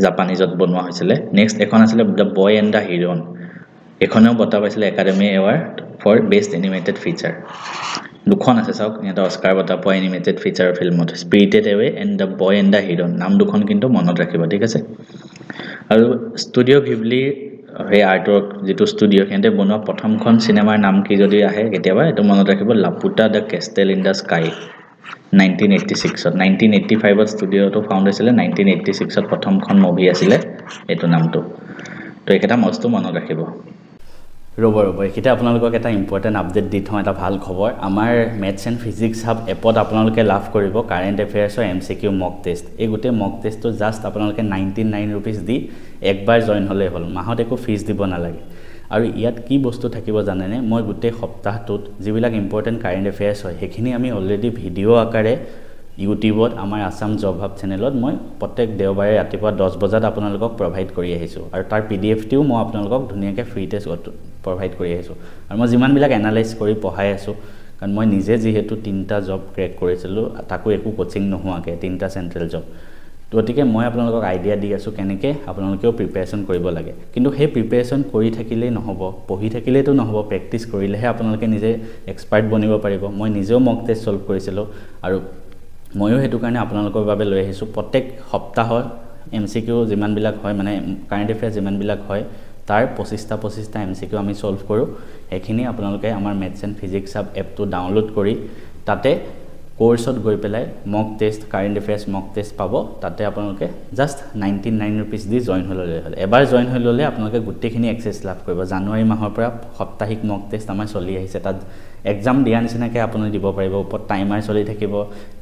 জাপানিজত বনোৱা হৈছিল নেক্সট এখন আছিল দা বয় এণ্ড দা হিৰ'ন এখনেও বঁটা পাইছিল Academy Award for best animated feature দুখন আছে চাওক এটা অস্কাৰ বঁটা পোৱা এনিমেটেড ফিচাৰ ফিল্মত Spirited Away and the boy and the hero নাম দুখন কিন্তু মনত ৰাখিব ঠিক আছে আৰু ষ্টুডিঅ' ঘিবলি সেই আৰ্টৱৰ্ক যিটো ষ্টুডিঅ' সিহঁতে বনোৱা প্ৰথমখন চিনেমাৰ নাম কি যদি আহে কেতিয়াবা এইটো মনত ৰাখিব Laputa the castle in the sky 1986 1985 ষ্টুডিঅ'টো ফাউণ্ড হৈছিলে 1986 প্ৰথমখন মুভি আছিলে এইটো নামটো তো এইকেইটা মস্তু মনত ৰাখিব ৰ'ব এইকেইটা আপোনালোকক এটা ইম্পৰ্টেণ্ট আপডেট দি থওঁ এটা ভাল খবৰ আমাৰ মেথছ এণ্ড ফিজিক্স হাব এপত আপোনালোকে লাভ কৰিব কাৰেণ্ট এফেয়াৰ্ছৰ MCQ মক টেষ্ট এই গোটেই মক টেষ্টটো জাষ্ট আপোনালোকে 99 ৰুপিজ দি একবাৰ জইন হ'লেই হ'ল মাহত একো ফিজ দিব নালাগে আৰু ইয়াত কি বস্তু থাকিব জানেনে মই গোটেই সপ্তাহটোত যিবিলাক ইম্পৰ্টেণ্ট কাৰেণ্ট এফেয়াৰ্ছ হয় সেইখিনি আমি অলৰেডি ভিডিঅ' আকাৰে ইউটিউবত আমাৰ আসাম জব হাব চেনেলত মই প্ৰত্যেক দেওবাৰে ৰাতিপুৱা 10 বজাত আপোনালোকক প্ৰভাইড কৰি আহিছোঁ আৰু তাৰ PDF-টিও মই আপোনালোকক ধুনীয়াকৈ ফ্ৰীতে প্ৰভাইড কৰি আহিছোঁ আৰু মই যিমানবিলাক এনালাইজ কৰি পঢ়াই আছোঁ কাৰণ মই নিজে যিহেতু 3টা জব ক্ৰেক কৰিছিলোঁ তাকো একো কোচিং নোহোৱাকৈ 3টা চেণ্ট্ৰেল জব গতিকে মই আপোনালোকক আইডিয়া দি আছোঁ কেনেকৈ আপোনালোকেও প্ৰিপেৰেশ্যন কৰিব লাগে কিন্তু সেই প্ৰিপেৰেশ্যন কৰি থাকিলেই নহ'ব পঢ়ি থাকিলেইতো নহ'ব প্ৰেক্টিচ কৰিলেহে আপোনালোকে নিজে এক্সপাৰ্ট বনিব পাৰিব মই নিজেও মক টেষ্ট ছল্ভ কৰিছিলোঁ আৰু ময়ো সেইটো কাৰণে আপোনালোকৰ বাবে লৈ আহিছোঁ প্ৰত্যেক সপ্তাহৰ MCQ যিমানবিলাক হয় মানে কাৰেণ্ট এফেয়াৰ্ছ যিমানবিলাক হয় তাৰ 25টা MCQ আমি ছল্ভ কৰোঁ সেইখিনি আপোনালোকে আমাৰ মেথছ এণ্ড ফিজিক্স হাব এপটো ডাউনলোড কৰি তাতে কোৰ্ছত গৈ পেলাই মক টেষ্ট কাৰেণ্ট এফেয়াৰ্ছ মক টেষ্ট পাব তাতে আপোনালোকে জাষ্ট 99 ৰুপিজ দি জইন হৈ ল'লে হ'ল এবাৰ জইন হৈ ল'লে আপোনালোকে গোটেইখিনি এক্সেছ লাভ কৰিব জানুৱাৰী মাহৰ পৰা সাপ্তাহিক মক টেষ্ট আমাৰ চলি আহিছে তাত এক্সাম দিয়া নিচিনাকৈ আপুনি দিব পাৰিব ওপৰত টাইমাৰ চলি থাকিব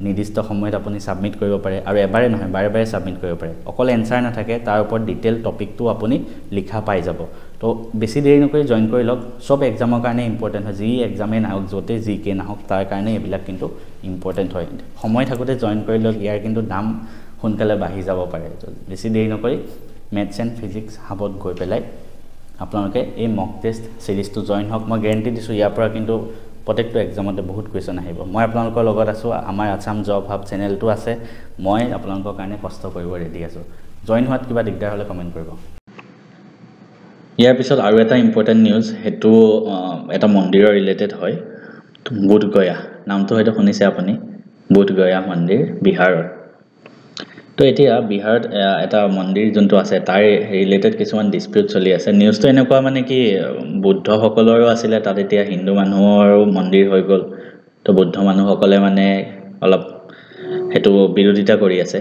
নিৰ্দিষ্ট সময়ত আপুনি ছাবমিট কৰিব পাৰে আৰু এবাৰে নহয় বাৰে বাৰে ছাবমিট কৰিব পাৰে অকল এনচাৰ নাথাকে তাৰ ওপৰত ডিটেইল টপিকটো আপুনি লিখা পাই যাব তো বেছি দেৰি নকৰি জইন কৰি লওক সব এক্সামৰ কাৰণে ইম্পৰ্টেণ্ট হয় যি এক্সামে নাহক য'তে যি কে নাহক তাৰ কাৰণে এইবিলাক কিন্তু ইম্পৰ্টেণ্ট হয় সময় থাকোঁতে জইন কৰি লওক ইয়াৰ কিন্তু দাম সোনকালে বাঢ়ি যাব পাৰে বেছি দেৰি নকৰি মেথছ এণ্ড ফিজিক্স হাবত গৈ পেলাই আপোনালোকে এই মক টেষ্ট চিৰিজটো জইন হওক মই গেৰেণ্টি দিছোঁ ইয়াৰ পৰা কিন্তু প্ৰত্যেকটো এক্সামতে বহুত কুৱেশ্যন আহিব মই আপোনালোকৰ লগত আছোঁ আমাৰ আসাম জব হাব চেনেলটো আছে মই আপোনালোকৰ কাৰণে কষ্ট কৰিব ৰেডি আছোঁ জইন হোৱাত কিবা দিগদাৰ হ'লে কমেণ্ট কৰিব ইয়াৰ পিছত আৰু এটা ইম্পৰ্টেণ্ট নিউজ সেইটো এটা মন্দিৰৰ ৰিলেটেড হয় বুধগয়া নামটো হয়তো শুনিছে আপুনি বুধগয়া মন্দিৰ বিহাৰৰ তো এতিয়া বিহাৰত এটা মন্দিৰ যোনটো আছে তাৰ ৰিলেটেড কিছুমান ডিস্পিউট চলি আছে নিউজটো এনেকুৱা মানে কি বুদ্ধসকলৰো আছিলে তাত এতিয়া হিন্দু মানুহৰো মন্দিৰ হৈ গ'ল তো বুদ্ধ মানুহসকলে মানে অলপ সেইটো বিৰোধিতা কৰি আছে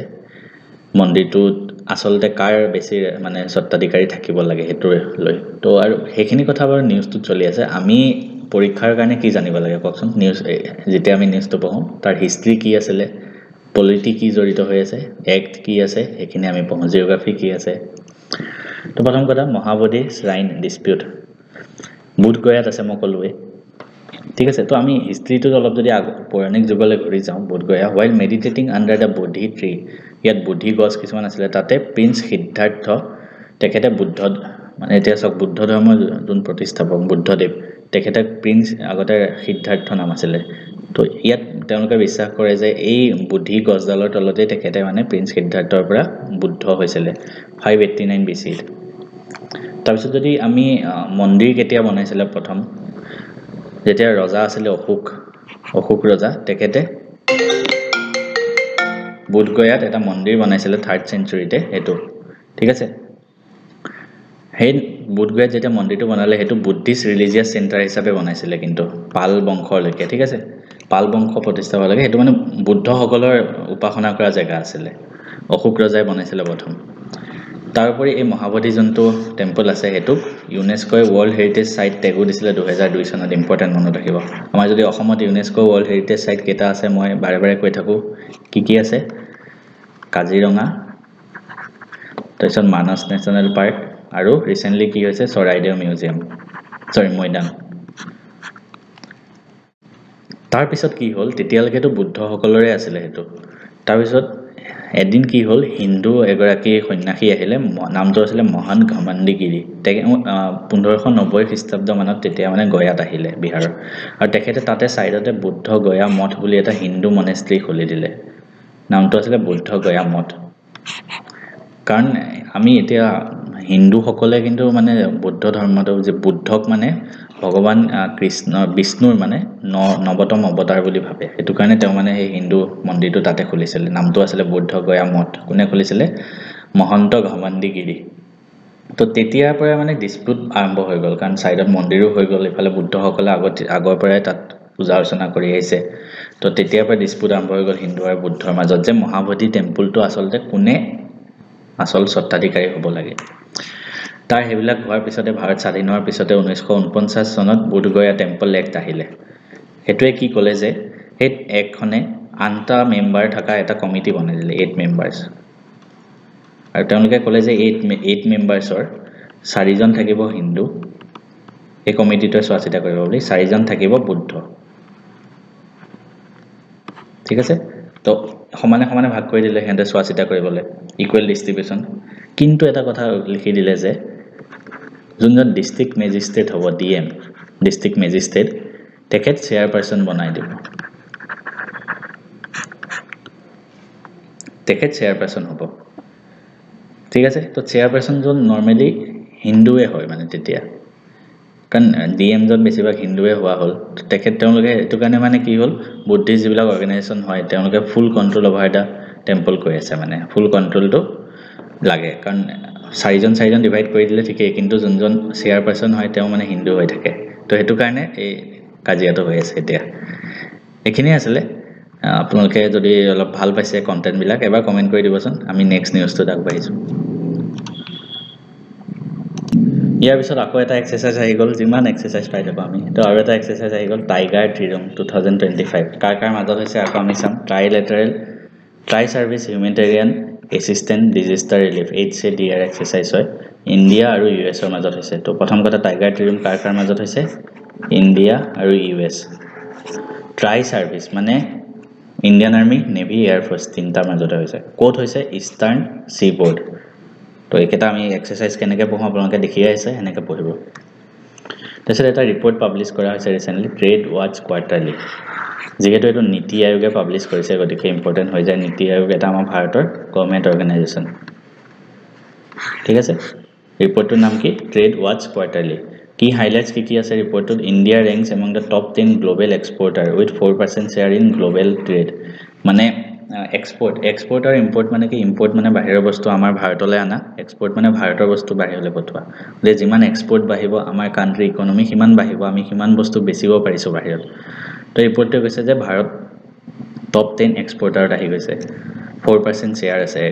মন্দিৰটোত আচলতে কাৰ বেছি মানে স্বত্বাধিকাৰী থাকিব লাগে সেইটো লৈ তো আৰু সেইখিনি কথা বাৰু নিউজটোত চলি আছে আমি পৰীক্ষাৰ কাৰণে কি জানিব লাগে কওকচোন নিউজ যেতিয়া আমি নিউজটো পঢ়োঁ তাৰ হিষ্ট্ৰী কি আছিলে পলিটি কি জড়িত হৈ আছে এক্ট কি আছে সেইখিনি আমি পঢ়োঁ জিঅ'গ্ৰাফি কি আছে তো প্ৰথম কথা মহাবোধি শ্ৰাইন ডিস্পিউট বুধগয়াত আছে মই ক'লোৱে ঠিক আছে তো আমি হিষ্ট্ৰীটোত অলপ যদি পৌৰাণিক যুগলৈ ঘূৰি যাওঁ Bodhgaya while meditating under the Bodhi tree ইয়াত বুদ্ধি গছ কিছুমান আছিলে তাতে প্ৰিন্স সিদ্ধাৰ্থ তেখেতে বুদ্ধ মানে এতিয়া চাওক বুদ্ধ ধৰ্মৰ যোন প্ৰতিষ্ঠাপক বুদ্ধদেৱ তেখেতে প্ৰিন্স আগতে সিদ্ধাৰ্থ নাম আছিলে তো ইয়াত তেওঁলোকে বিশ্বাস কৰে যে এই বুদ্ধি গছডালৰ তলতে তেখেতে মানে প্ৰিন্স সিদ্ধাৰ্থৰ পৰা বুদ্ধ হৈছিলে 589 BC তাৰপিছত যদি আমি মন্দিৰ কেতিয়া বনাইছিলে প্ৰথম যেতিয়া ৰজা আছিলে অশোক ৰজা তেখেতে বুধগয়াত এটা মন্দিৰ বনাইছিলে 3rd চেঞ্চুৰীতে এইটো ঠিক আছে সেই বুধগয়াত যেতিয়া মন্দিৰটো বনালে সেইটো বুদ্ধিষ্ট ৰিলিজিয়াছ চেণ্টাৰ হিচাপে বনাইছিলে কিন্তু পাল বংশলৈকে ঠিক আছে পাল বংশ প্ৰতিষ্ঠা হোৱা লাগে সেইটো মানে বুদ্ধসকলৰ উপাসনা কৰা জেগা আছিলে অশোক ৰজাই বনাইছিলে প্ৰথম তাৰোপৰি এই মহাবোধি যোনটো টেম্পল আছে সেইটো ইউনেস্কোয়ে ৱৰ্ল্ড হেৰিটেজ সাইট টেগো দিছিলে 2002 চনত ইম্পৰ্টেণ্ট মনত ৰাখিব আমাৰ যদি অসমত ইউনেস্কো ৱৰ্ল্ড হেৰিটেজ সাইট কেইটা আছে মই বাৰে বাৰে কৈ থাকোঁ কি আছে কাজিৰঙা তাৰপিছত মানস নেশ্যনেল পাৰ্ক আৰু ৰিসেন্টলি কি হৈছে চৰাইদেউ মিউজিয়াম মৈদাম তাৰ পিছত কি হ'ল তেতিয়ালৈকেতো বুদ্ধসকলৰে আছিলে সেইটো তাৰ পিছত এদিন কি হ'ল হিন্দু এগৰাকী সন্যাসী আহিলে নামটো আছিলে মহান ঘমণ্ডিগিৰি 1590 খ্ৰীষ্টাব্দ মানত তেতিয়া মানে গয়াত আহিলে বিহাৰৰ আৰু তেখেতে তাতে সাইডতে বুদ্ধ গয়া মঠ বুলি এটা হিন্দু মনেষ্ট্ৰি খুলি দিলে নামটো আছিলে বুদ্ধ গয়া মঠ কাৰণ আমি এতিয়া হিন্দুসকলে কিন্তু মানে বুদ্ধ ধৰ্মটো যে বুদ্ধক মানে ভগৱান কৃষ্ণ বিষ্ণুৰ মানে নৱতম অৱতাৰ বুলি ভাবে সেইটো কাৰণে তেওঁ মানে এই হিন্দু মন্দিৰটো তাতে খুলিছিল নামটো আছিল বুদ্ধ গয়া মঠ কোনে খুলিছিল মহন্ত ঘমণ্ডীগিৰি তো তেতিয়াৰ পৰা মানে ডিসপিউট আৰম্ভ হৈ গ'ল কাৰণ সাইডত মন্দিৰো হৈ গ'ল ইফালে বুদ্ধসকলে আগৰ পৰাই তাত পূজা অৰ্চনা কৰি আহিছে তো তেতিয়াৰ পৰা ডিসপিউট আৰম্ভ হৈ গ'ল হিন্দু আৰু বুদ্ধৰ মাজত যে মহাবোধি টেম্পলটো আচলতে কোনে আসল সত্তাধিকাৰী হ'ব লাগে তাৰ হেবিলাক হোৱাৰ পিছতে ভাৰত স্বাধীন হোৱাৰ পিছতে 1949 চনত বুদ্ধগয়া টেম্পল এক্ট আহিলে হেতুৱে কি ক'লে যে এই একখনে আনটা মেম্বাৰ থকা এটা কমিটি বনাই দিলে 8 মেম্বাৰ্স আৰু তেওঁলোকে ক'লে যে 8 মেম্বাৰ্সৰ 4 জন থাকিব হিন্দু এই কমিটিটোৱে চোৱাচিতা কৰিব বুলি 4 জন থাকিব বুদ্ধ ঠিক আছে তো সমানে সমানে ভাগ কৰি দিলে হেঁতে চোৱাচিতা কৰিবলৈ ইকুৱেল ডিস্ট্ৰিবিউশন কিন্তু এটা কথা লিখি দিলে যে যোনজন ডিস্ট্ৰিক্ট মেজিষ্ট্ৰেট হ'ব ডিএম ডিস্ট্ৰিক্ট মেজিষ্ট্ৰেট তেখেত চেয়াৰপাৰসন বনাই দিব তেখেত চেয়াৰপাৰসন হ'ব ঠিক আছে তো চেয়াৰপাৰসন জন নৰমালি হিন্দুৱে হয় মানে তেতিয়া কাৰণ ডিএম জন বেছিভাগ হিন্দুৱে হোৱা হ'ল তেখেত তেওঁলোকে এটো কাৰণে মানে কি হ'ল বুদ্ধিষ্ট যিবিলাক অৰ্গানাইজেচন হয় তেওঁলোকে ফুল কন্ট্ৰোল ওভাৰ দা টেম্পল কৰি আছে মানে ফুল কন্ট্ৰোলটো লাগে কাৰণ 4 জন ডিভাইড কৰি দিলে ঠিকই কিন্তু যোনজন চেয়াৰপাৰসন হয় তেওঁ মানে হিন্দু হৈ থাকে তো হেতু কাৰণে এই কাজিয়াটো হৈ আছে এতিয়া এখিনি আসলে আপোনালোকে যদি অলপ ভাল পাইছে কন্টেন্ট বিলাক এবাৰ কমেন্ট কৰি দিবচোন আমি নেক্সট নিউজটো আগবাঢ়িছো ইয়াৰ পিছত আকৌ এটা এক্সাৰসাইজ আহি গ'ল যিমান এক্সাৰসাইজ পাই যাব আমি তো আৰু এটা এক্সাৰসাইজ আহি গ'ল টাইগাৰ ট্ৰিডম 2025 কাৰ মাজত হৈছে আকৌ আমি চাম trilateral tri service humanitarian assistant disaster relief HCDR exercise হয় ইণ্ডিয়া আৰু ইউএছৰ মাজত হৈছে তো প্ৰথম কথা টাইগাৰ ট্ৰিডম কাৰ মাজত হৈছে ইণ্ডিয়া আৰু ইউএছ ট্ৰাই সাৰ্ভিস মানে Indian army navy air force তিনটা মাজত হৈছে কোড হৈছে ইষ্টাৰ্ণ সীবোৰ্ড তো একেটা আমি এক্সাৰসাইজ কেনেকৈ পঢ়ো আপোনালোকে দেখিয়ে আছে এনেকৈ পঢ়িব তাৰপিছত এটা ৰিপৰ্ট পাবলিছ কৰা হৈছে ৰিসেন্টলি ট্ৰেড ওৱাচ কোৱাৰ্টাৰলি যেহেতু এটো নীতি আয়োগে পাবলিছ কৰিছে গতিকে ইম্পৰ্টেন্ট হৈ যায় নীতি আয়োগ এটা আমাৰ ভাৰতৰ গভৰ্ণমেণ্ট অৰ্গানাইজেচন ঠিক আছে ৰিপৰ্টটোৰ নাম কি ট্ৰেড ওৱাচ কোৱাৰ্টাৰলি কি হাইলাইটস কি আছে ৰিপৰ্টটোত India ranks among the top 10 global exporter with 4% share in global trade মানে এক্সপোৰ্ট আৰু ইম্পোৰ্ট মানে কি ইম্পোৰ্ট মানে বাহিৰৰ বস্তু আমাৰ ভাৰতলৈ আনা এক্সপোৰ্ট মানে ভাৰতৰ বস্তু বাহিৰলৈ পঠোৱা যে যিমান এক্সপোৰ্ট বাঢ়িব আমাৰ কান্ট্ৰি ইকোনমি কিমান বাঢ়িব আমি কিমান বস্তু বেচিব পাৰিছো বাহিৰত তো ৰিপৰ্টটো কৈছে যে ভাৰত টপ 10 এক্সপোৰ্টাৰত আহি গৈছে 4% শেয়াৰ আছে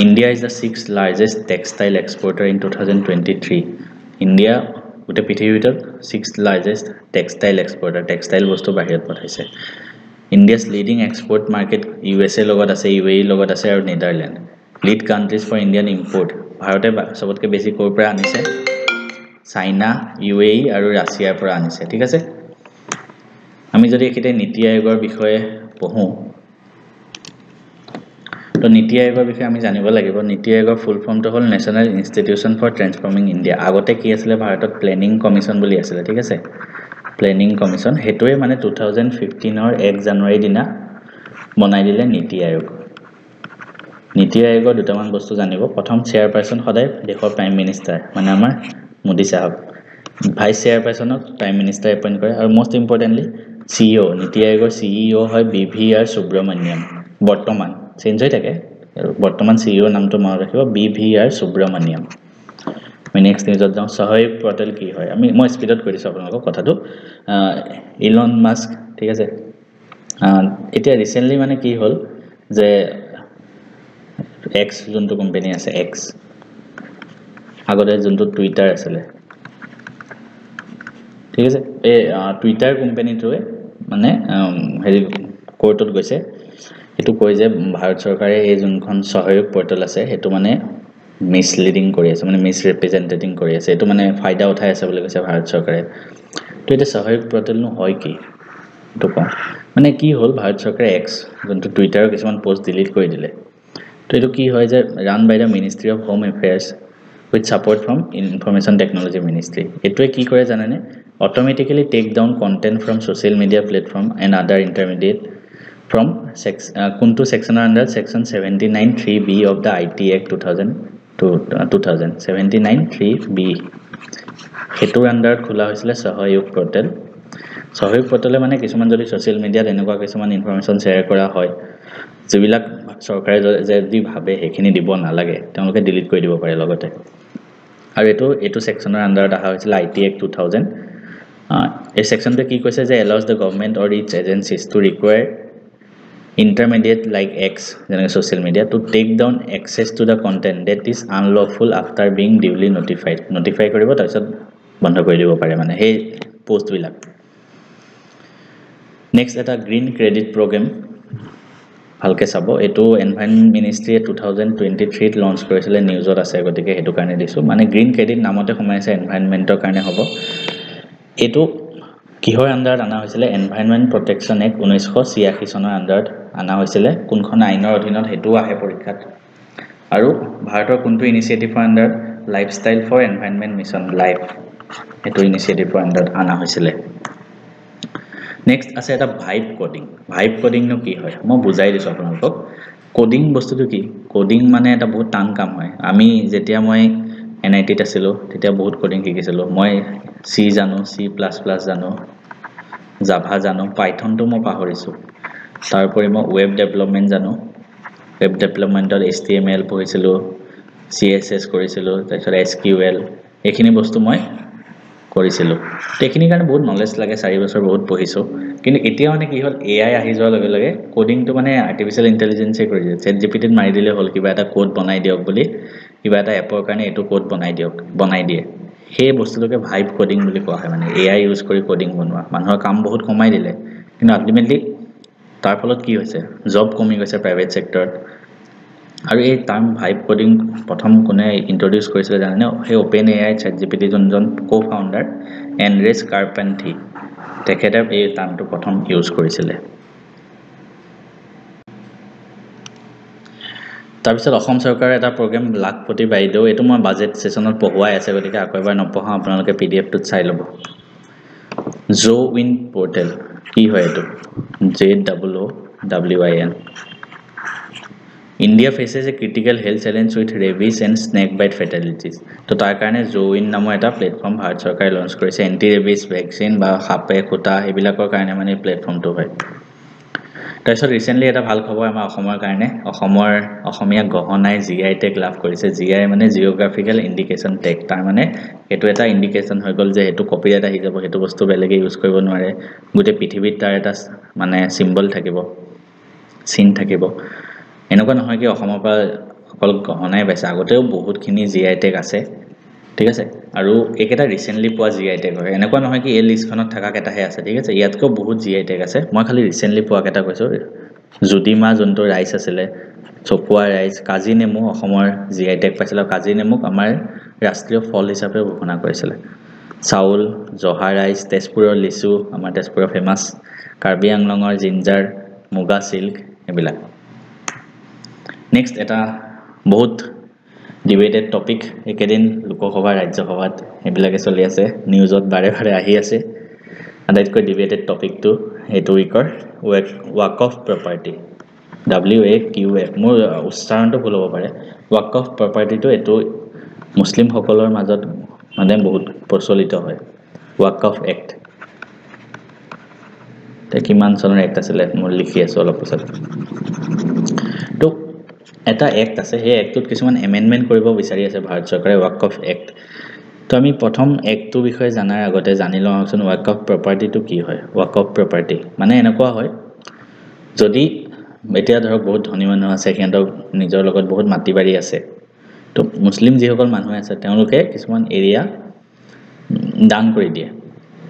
India is the 6th largest textile exporter in 2023 India গোটে পৃথিৱীৰ ভিতৰত 6th লাৰ্জেষ্ট টেক্সটাইল এক্সপোৰ্টাৰ টেক্সটাইল বস্তু বাহিৰত পঠাইছে India's leading export market USA লগত আছে UAE লগত আছে আৰু Netherland lead countries for Indian import ভাৰতে সবতকৈ বেছি ক'ৰ পৰা আনিছে চাইনা UAE আৰু ৰাছিয়াৰ পৰা আনিছে ঠিক আছে আমি যদি একিতে নীতি আয়োগৰ বিষয়ে পঢ়ো তো নীতি আয়োগৰ বিষয়ে আমি জানিব লাগিব নীতি আয়োগৰ ফুল ফৰ্মটো হ'ল National Institution for Transforming India আগতে কি আছিল ভাৰতত প্লেনিং কমিশন বুলি আছিল ঠিক আছে প্লেনিং কমিশন হেতুৱে মানে 2015 ৰ 1 জানুৱাৰী দিনা বনাই দিলে নীতি আয়োগৰ দুটামান বস্তু জানিব প্ৰথম চেয়াৰপাৰসন সদায় দেশৰ প্ৰাইম মিনিষ্টাৰ মানে আমাৰ মোদী সাহেব ভাইস চেয়াৰপাৰসনক প্ৰাইম মিনিষ্টাৰ এপইন্ট কৰে আৰু মোস্ট ইম্পৰ্টেন্টলি CEO নীতি আয়োগৰ CEO হয় BVR সুব্ৰমণ্যম বৰ্তমান চেঞ্জ হৈ থাকে বৰ্তমান CEO নামটো মনত ৰাখিব BVR সুব্ৰমণ্যম আমি নেক্সট নিউজত যাওঁ সহায়ক পোৰ্টেল কি হয় মই স্পিডত কৈ দিছো আপোনালোকক কথাটো ইলন মাস্ক ঠিক আছে এতিয়া ৰিসেন্টলি মানে কি হ'ল যে X যোনটো কোম্পানী আছে X আগতে যোনটো টুইটাৰ আছিল ঠিক আছে এই টুইটাৰ কোম্পানীটোৱে মানে হেৰি কোৰ্টত গৈছে এটো কয় যে ভাৰত চৰকাৰে এই যোনখন সহায়ক পোৰ্টেল আছে হেতু মানে মিসলিডিং কৰি আছে মানে মিসৰিপ্ৰেজেন্টেটিং কৰি আছে এটো মানে ফায়দা উঠাই আছে বুলি কৈছে ভাৰত চৰকাৰে তো এটা সহায়ক পোৰ্টেল নো হয় কি তো মানে কি হ'ল ভাৰত চৰকাৰে X যোনটো টুইটাৰৰ কিছুমান পোষ্ট ডিলিট কৰি দিলে তো এটো কি হয় যে run by the ministry of home affairs with support from information technology ministry এটোৱে কি কৰে জানেনে automatically take down content from social media platform and other intermediate from kuntu section under section 79(3)(b) of the IT Act 2000 2079(3)(b) হেতুৰ আন্ডাৰত খোলা হৈছিল সহযোগ portal সহযোগ পোৰ্টেলে মানে কিছুমান যদি সোশ্যাল মিডিয়াত এনেকুৱা কিছুমান ইনফৰমেশন শেয়াৰ কৰা হয় যিবিলাক চৰকাৰে যদি ভাবে হেখিনি দিব নালাগে তেওঁলোকে ডিলিট কৰি দিব পাৰে লগতে আৰু এটো সেকশনৰ আন্ডাৰত আহা হৈছিল IT Act 2000 এই সেকশনটো কি কৈছে যে allows the government or its agencies to require intermediate like X যেনে social media to take down access to the content that is unlawful after being duly notify কৰিব তাৰপিছত বন্ধ কৰি দিব পাৰে মানে সেই পোষ্ট বিলাক নেক্সট এটা গ্ৰীণ ক্ৰেডিট প্ৰগ্ৰাম ভালকে চাব এটো এনভাইৰনমেন্ট মিনিষ্ট্ৰীয়ে 2023 ত লঞ্চ কৰিছিল নিউজত আছে গতিকে হেতু কাৰণে দিছো মানে গ্ৰীণ ক্ৰেডিট নামতে সোমাইছে এনভাইৰনমেন্টৰ কাৰণে হ'ব এটো কিহৰ আন্ডাৰত আনা হৈছিল এনভাইৰনমেন্ট প্ৰটেকচন এক্ট 1986 চনৰ আন্ডাৰত আনা হৈছিল কোনখন আইনৰ অধীনত হেতু আহে পৰীক্ষাত আৰু ভাৰতৰ কোনটো ইনিচিয়েটিভৰ আন্ডাৰত lifestyle for environment mission life হেতু ইনিচিয়েটিভৰ আন্ডাৰত আনা হৈছিল নেক্সট আছে এটা ভাইব কোডিং নো কি হয় মই বুজাই দিছো আপোনালোকক কোডিং বস্তুটো কি কোডিং মানে এটা বহুত টান কাম হয় আমি যেতিয়া মই NIT ত আছিলো তেতিয়া বহুত কোডিং শিকিছিলো মই C জানো C++ জানো জাভা জানো পাইথন তো মই পাহৰিছো তাৰপৰি মই ওয়েব ডেভেলপমেন্ট জানো ওয়েব ডেভেলপমেন্টত HTML পঢ়িছিলো CSS কৰিছিলো তাৰপিছত SQL এইখিনি বস্তু মই কৰিছিলো টেকনিক কাৰণে বহুত নলেজ লাগে 4 বছৰ বহুত পঢ়িছো কিন্তু এতিয়া মানে কি হল AI আহি যোৱাৰ লগে লগে কোডিং তো মানে আৰ্টিফিশিয়াল ইন্টেলিজেন্সে কৰি দিয়ে ChatGPT ত মাৰি দিলে হল কিবা এটা কোড বনাই দিয়ক বুলি কিবা এটা এপৰ কাৰণে এটো কোড বনাই দিয়ে সেই বস্তুটোকে ভাইব কোডিং বুলি কোৱা হয় মানে AI ইউজ কৰি কোডিং বনোৱা মানুহৰ কাম বহুত কমাই দিলে কিন্তু আলটিমেটলি তাৰ ফলত কি হৈছে জব কমি গৈছে প্ৰাইভেট সেক্টৰত আৰু এই টাৰ্ম ভাইব কোডিং প্ৰথম কোনে ইন্ট্ৰোডিউস কৰিছিল জানেনে সেই OpenAI ChatGPT জনজন কো-ফাউন্ডাৰ এনৰেজ কাৰ্পেন্থি তেখেতে এই টাৰ্মটো প্ৰথম ইউজ কৰিছিল তাৰপিছত অসম চৰকাৰৰ এটা প্ৰগ্ৰাম লাখপতি বাইদেউ এটো মই বাজেট সেশনত পঢ়ুৱাই আছে গতিকে আকৌ এবাৰ নপঢ়া আপোনালোকে PDF টোত চাই ল'ব জোৱিন পোৰ্টেল কি হয় এটো JOOWIN India faces a critical health challenge with rabies and snake bite fatalities তো তাৰ কাৰণে জোৱিন নামৰ এটা প্লেটফৰ্ম ভাৰত চৰকাৰে লঞ্চ কৰিছে এন্টি ৰেবিস ভ্যাকচিন বা হাপে খুটা এবিলাকৰ কাৰণে মানে প্লেটফৰ্মটো হয় তাৰপিছত ৰিসেন্টলি এটা ভাল খবৰ আমাৰ অসমৰ কাৰণে অসমীয়া গহনাই GI টেগ লাভ কৰিছে GI মানে জিওগ্ৰাফিক্যাল ইন্ডিকেশন টেগ তাৰ মানে এটো এটা ইন্ডিকেশন হৈ গল যে এটো কপিৰাইট আহি যাব এটো বস্তু বেলেগে ইউজ কৰিব নোৱাৰে গুটে পৃথিৱীত তাৰ এটা মানে সিম্বল থাকিব চিন থাকিব এনেকুৱা নহয় কি অসমৰ পৰা অকল গহনাই পাইছে আগতেও বহুতখিনি GI টেগ আছে ঠিক আছে আৰু একেটা ৰিসেন্টলি পোৱা GI টেগ হয় এনেকুৱা নহয় কি এই লিষ্টখনত থাকা কেটাহে আছে ঠিক আছে ইয়াতকৈ বহুত GI টেগ আছে মই খালি ৰিসেন্টলি পোৱা কেটা কৈছো জুদিমা জন্তু ৰাইস আছিল চকুৱা ৰাইস কাজি নেমু অসমৰ GI টেগ পাইছিল কাজি নেমুক আমাৰ ৰাষ্ট্ৰীয় ফল হিচাপে ঘোষণা কৰিছিল চাউল জহা ৰাইস তেজপুৰৰ লিচু আমাৰ তেজপুৰৰ ফেমাস কাৰ্বি আংলঙৰ জিঞ্জাৰ মুগা সিল্ক এবিলাক নেক্সট এটা বহুত ডিবেটেড টপিক একেদিন লোকসভা ৰাজ্যসভাত এবিলাকে চলি আছে নিউজত বাৰে বাৰে আহি আছে আটাইতকৈ ডিবেটেড টপিকটো এটো উইকৰ ওয়াকফ প্ৰপাৰ্টি WAQF মোৰ উচ্চাৰণটো ভুল হ'ব পাৰে ওয়াকফ প্ৰপাৰ্টিটো এটো মুসলিম সকলৰ মাজত মানে বহুত প্ৰচলিত হয় ওয়াকফ এক্ট তে কিমান চনৰ এক্ট আছিল মই লিখি আছো অলপ পিছত তো এটা এক্ট আছে সেই এক্টত কিছুমান এমেন্ডমেন্ট কৰিব বিচাৰি আছে ভাৰত চৰকাৰে ওয়াকফ এক্ট তো আমি প্ৰথম এক্টটো বিষয়ে জানাৰ আগতে জানি লওঁচোন ওয়াকফ প্ৰপাৰ্টিটো কি হয় ওয়াকফ প্ৰপাৰ্টি মানে এনেকুৱা হয় যদি এতিয়া ধৰক বহুত ধনী মানুহ আছে কিয়ন্তক নিজৰ লগত বহুত মাটি বাৰী আছে তো মুসলিম যিসকল মানুহ আছে তেওঁলোকে কিছুমান এৰিয়া দান কৰি দিয়ে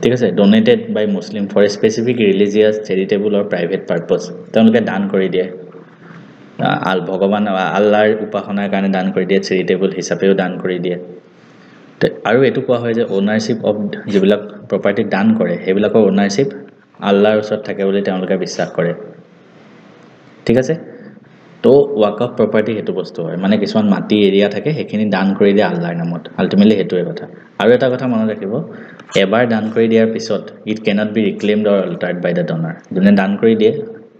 ঠিক আছে donated by Muslim for specific religious charitable or private purpose তেওঁলোকে দান কৰি দিয়ে ভগৱান আল্লাহৰ উপাসনাৰ কাৰণে দান কৰি দিয়ে চেৰিটেবল হিচাপেও দান কৰি দিয়ে আৰু এটো কোৱা হয় যে ওনাৰশিপ অফ যিবিলাক প্ৰপাৰ্টি দান কৰে হেবিলাকৰ ওনাৰশিপ আল্লাহৰ ওচৰত থাকে বুলি তেওঁলোকে বিশ্বাস কৰে ঠিক আছে তো ওয়াকফ প্ৰপাৰ্টি হেতু বস্তু হয় মানে কিছুমান মাটি এৰিয়া থাকে হেখিনি দান কৰি দিয়ে আল্লাহৰ নামত আলটিমেটলি হেতুৱে কথা আৰু এটা কথা মনত ৰাখিব এবাৰ দান কৰি দিয়াৰ পিছত it cannot be reclaimed or altered by the donor যোনে দান কৰি দিয়ে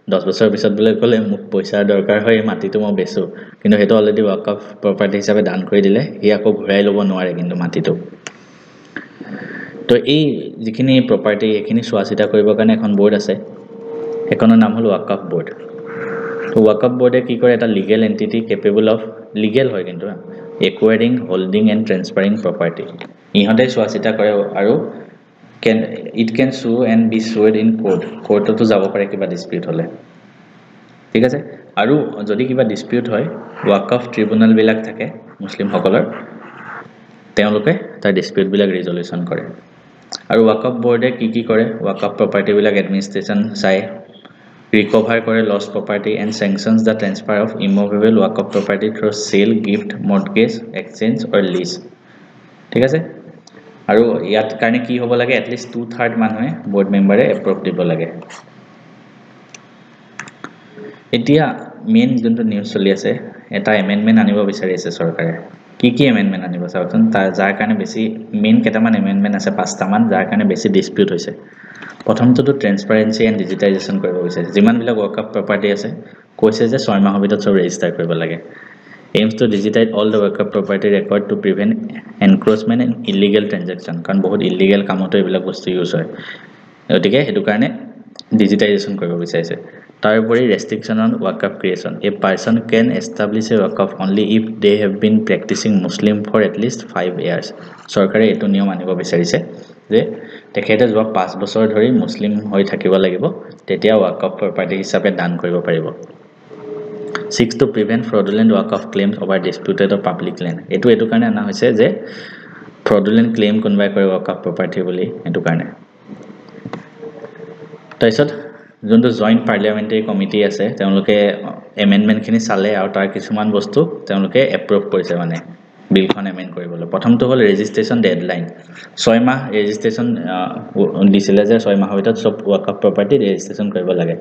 10 বছৰৰ পিছত বোলে ক'লে মোক পইচা দৰকাৰ হয় এই মাটিটো মই বেচো কিন্তু হেটো অলৰেডি ওয়াকফ প্ৰপাৰ্টি হিচাপে দান কৰি দিলে ই আকৌ ঘূৰাই ল'ব নোৱাৰে কিন্তু মাটিটো তো এই যিখিনি প্ৰপাৰ্টি এখিনি চোৱাচিতা কৰিবৰ কাৰণে এখন বোৰ্ড আছে এখনৰ নাম হল ওয়াকফ বোৰ্ড তো ওয়াকফ বোৰ্ডে কি কৰে এটা legal entity capable of legal হয় কিন্তু একুৱাৰিং হোল্ডিং এণ্ড ট্ৰান্সফাৰিং প্ৰপাৰ্টি ইহঁতে চোৱাচিতা কৰে আৰু it can sue and be sued in court তো যাব পাৰে কিবা ডিসপিউট হলে ঠিক আছে আৰু যদি কিবা ডিসপিউট হয় ওয়াকফ ট্ৰিবিউনাল বিলাক থাকে মুসলিম সকলৰ তেওঁলোকে তাৰ ডিসপিউট বিলাক ৰিজল্যুশন কৰে আৰু ওয়াকফ বোৰ্ডে কি কৰে ওয়াকফ প্ৰপাৰ্টি বিলাক এডমিনিষ্ট্ৰেচন চাই recover কৰে lost property and sanctions the transfer of immovable Waqf property through sale gift mortgage exchange or lease ঠিক আছে আৰু ইয়াত কাৰণে কি হ'ব লাগে at least 2/3 মানুহে board memberে approve দিব লাগে এতিয়া মেইন যোনটো নিউজ চলি আছে এটা এমেন্ডমেন্ট আনিব বিচাৰি আছে চৰকাৰে কি এমেন্ডমেন্ট আনিব চাওকচোন যাৰ কাৰণে বেছি মেইন কেটামান এমেন্ডমেন্ট আছে পাঁচটা মান যাৰ কাৰণে বেছি ডিসপিউট হৈছে প্ৰথমটো ট্ৰান্সপাৰেন্সি এণ্ড ডিজিটাইজেশ্যন কৰিব বিচাৰিছে যিমান বিলাক ওয়াকফ প্ৰপাৰ্টি আছে কৈছে যে 6 মাহৰ ভিতৰত সব ৰেজিষ্টাৰ কৰিব লাগে aims to digitize all the Waqf property record to prevent encroachment and illegal transaction কাৰণ বহুত ইলিগেল কামতো এইবিলাক বস্তু ইউজ হয় গতিকে হেতু কাৰণে ডিজিটাইজেশ্যন কৰিব বিচাৰিছে তাৰোপৰি restriction on waqf creation a person can establish a waqf only if they have been practicing muslim for at least 5 years চৰকাৰে এটো নিয়ম আনিব বিচাৰিছে যে তেখেতে যোৱা 5 বছৰ ধৰি মুসলিম হৈ থাকিব লাগিব তেতিয়া ওয়াকফ প্ৰপাৰ্টি হিচাপে দান কৰিব পাৰিব seeks to prevent fraudulent Waqf claims over disputed or public land এটো কাৰণে আনা হৈছে যে fraudulent claim কোনবাই কৰে ওয়াকফ প্ৰপাৰ্টি বুলি এটো কাৰণে তাৰপিছত যোনটো জয়েন্ট পাৰ্লিয়ামেন্টাৰী কমিটি আছে তেওঁলোকে এমেন্ডমেন্ট খিনি চালে আৰু তাৰ কিছুমান বস্তু তেওঁলোকে এপ্ৰুভ কৰিছে মানে বিলখন এমেন্ড কৰিবলৈ প্ৰথমটো হল ৰেজিষ্ট্ৰেচন ডেডলাইন 6 মাহ ৰেজিষ্ট্ৰেচন দিছিলে যে 6 মাহৰ ভিতৰত সব ওয়াকফ প্ৰপাৰ্টি ৰেজিষ্ট্ৰেচন কৰিব লাগে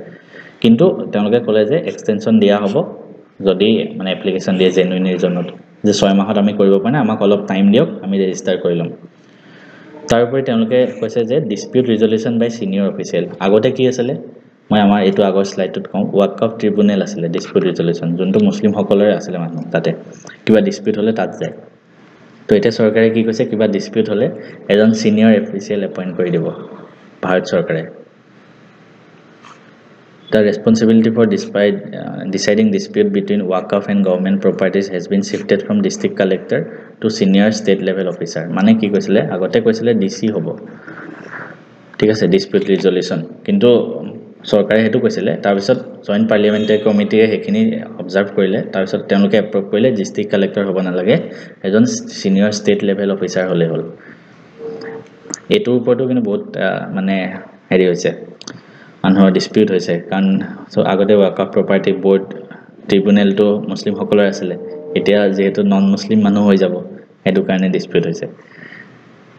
কিন্তু তেওঁলোকে ক'লে যে এক্সটেনশন দিয়া হ'ব যদি মানে এপ্লিকেশন দিয়ে জেনুইন ৰিজনত যে 6 মাহত আমি কৰিব পাৰো আমাক অলপ টাইম দিয়ক আমি ৰেজিষ্টাৰ কৰি লম তাৰোপৰি তেওঁলোকে কৈছে যে ডিসপিউট ৰিজল্যুশন বাই সিনিয়ৰ অফিচিয়েল আগতে কি আছিল মই আমাৰ এটো আগৰ স্লাইডত কম ওয়াকফ ট্ৰিবিউনাল আছিল ডিসপিউট ৰিজল্যুশন যোনটো মুসলিম সকলৰে আছিল মানুহ তাতে কিবা ডিসপিউট হলে তাত যায় তো এটা চৰকাৰে কি কৈছে কিবা ডিসপিউট হলে এজন সিনিয়ৰ অফিচিয়েল এপইন্ট কৰি দিব ভাৰত চৰকাৰে The responsibility for deciding dispute between Waqf and government properties has been shifted from district collector to senior state level officer. মানে কি কৈছিলে আগতে কৈছিলে ডিসি হ'ব ঠিক আছে dispute resolution কিন্তু চৰকাৰে হেতু কৈছিলে তাৰ পিছত জয়েন্ট পাৰ্লিয়ামেন্টাৰী কমিটিয়ে হেখিনি অবজাৰ্ভ কৰিলে তাৰ পিছত তেওঁলোকে এপ্ৰুভ কৰিলে ডিস্ট্ৰিক্ট কালেক্টৰ হ'ব নালাগে এজন সিনিয়ৰ ষ্টেট লেভেল অফিচাৰ হলে হ'ল এটোৰ ওপৰতো কিন্তু বহুত মানে হেৰি হৈছে মানুহৰ ডিসপিউট হৈছে কাৰণ আগতে ওয়াকফ প্ৰপাৰ্টি বোৰ্ড ট্ৰিবিউনাল তো মুসলিম সকলৰ আছিল এতিয়া যেহেতু নন মুসলিম মানুহ হৈ যাব এটো কাৰণে ডিসপিউট হৈছে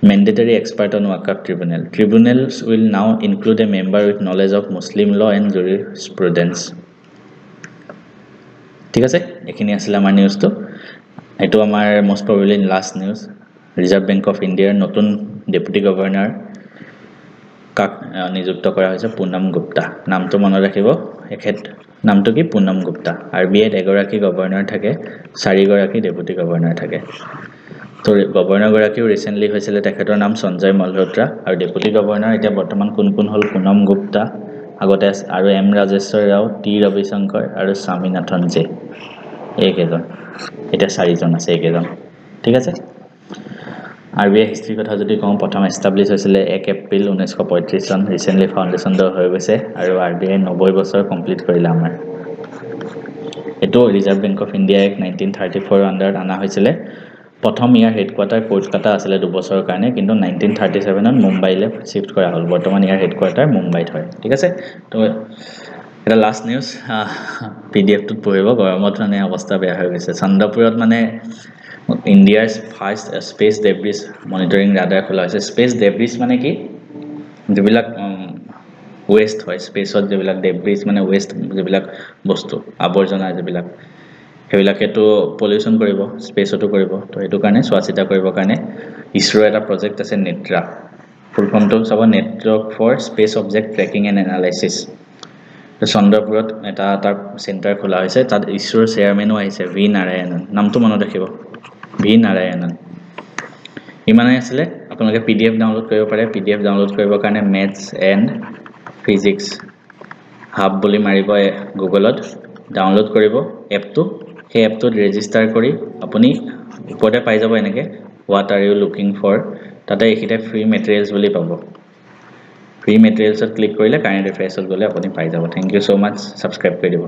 mandatory expert on Waqf tribunals will now include a member with knowledge of Muslim law and jurisprudence ঠিক আছে এখিনি আছিল আমাৰ নিউজ তো এটো আমাৰ most probably last news Reserve Bank of India নতুন ডেপুটি গভৰ্ণৰ কাক নিযুক্ত কৰা হৈছে পুনম গুপ্তা নামটো মনত ৰাখিব এখেত নামটো কি পুনম গুপ্তা RBI এগৰাকী গভৰ্ণৰ থাকে 4 গৰাকী ডেপুটি গভৰ্ণৰ থাকে তো গভৰ্ণৰ গৰাকীও ৰিসেন্টলি হৈছিল তেখেতৰ নাম সঞ্জয় মলহোত্ৰা আৰু ডেপুটি গভৰ্ণৰ এতিয়া বৰ্তমান কোন হ'ল পুনম গুপ্তা আগতে আৰু এম ৰাজেশ্বৰ ৰাও টি ৰবিশংকৰ আৰু স্বামীনাথন জে এইকেজন এটা 4 জন আছে এইকেজন ঠিক আছে RBI হিষ্ট্ৰী কথা যদি কম প্ৰথম এস্টাবলিশ হৈছিল 1 এপ্ৰিল 1935 চন ৰিসেন্টলি ফাউন্ডেশন দ হৈ গৈছে আৰু RBI 90 বছৰ কমপ্লিট কৰিলে আমাৰ এটো ৰিজাৰ্ভ বেংক অফ ইণ্ডিয়া 1934 আন্ডাৰত আনা হৈছিল প্ৰথম ইয়াৰ হেডকোৱাৰ্টাৰ কলকাতা আছিল 2 বছৰৰ কাৰণে কিন্তু 1937 ত মুম্বাইলে শিফট কৰা হ'ল বৰ্তমান ইয়াৰ হেডকোৱাৰ্টাৰ মুম্বাইত হয় ঠিক আছে তো এটা লাষ্ট নিউজ PDF টোত পঢ়িব গৰমত মানে অৱস্থা বেয়া হৈ গৈছে চন্দ্ৰপুৰত মানে ইণ্ডিয়াৰ ফাৰ্ষ্ট স্পেস ডেব্ৰিজ মনিটৰিং ৰাডাৰ খোলা হৈছে স্পেস ডেব্ৰিজ মানে কি যেবিলাক ওয়েস্ট হয় স্পেসত যেবিলাক ডেব্ৰিজ মানে ওয়েস্ট যেবিলাক বস্তু আৱৰ্জনা যেবিলাক হেবিলাকেটো পলিউশন কৰিব স্পেসটো কৰিব তো এটো কাৰণে স্বাস্থিতা কৰিব কাৰণে ইসৰো এটা প্ৰজেক্ট আছে নেট্ৰা ফুল ফৰ্মটো সব network for space object tracking and analysis তো চন্দ্ৰপুৰত এটা তাৰ চেণ্টাৰ খোলা হৈছে তাত ইছৰোৰ চেয়াৰমেনো আহিছে ভি নাৰায়ণন নামটো মনত ৰাখিব ভি নাৰায়ণন ইমানেই আছিলে আপোনালোকে PDF ডাউনলোড কৰিব পাৰে PDF ডাউনলোড কৰিবৰ কাৰণে মেথছ এণ্ড ফিজিক্স হাব বুলি মাৰিব গুগলত ডাউনলোড কৰিব এপটো সেই এপটোত ৰেজিষ্টাৰ কৰি আপুনি ওপৰতে পাই যাব এনেকে what are you looking for তাতে এইখিতে ফ্ৰী মেটেৰিয়েলছ বুলি পাব ফ্ৰী মেটেৰিয়েলছত ক্লিক কৰিলে কাৰেণ্ট এফেয়াৰ্ছত গ'লে আপুনি পাই যাব thank you so much subscribe কৰি দিব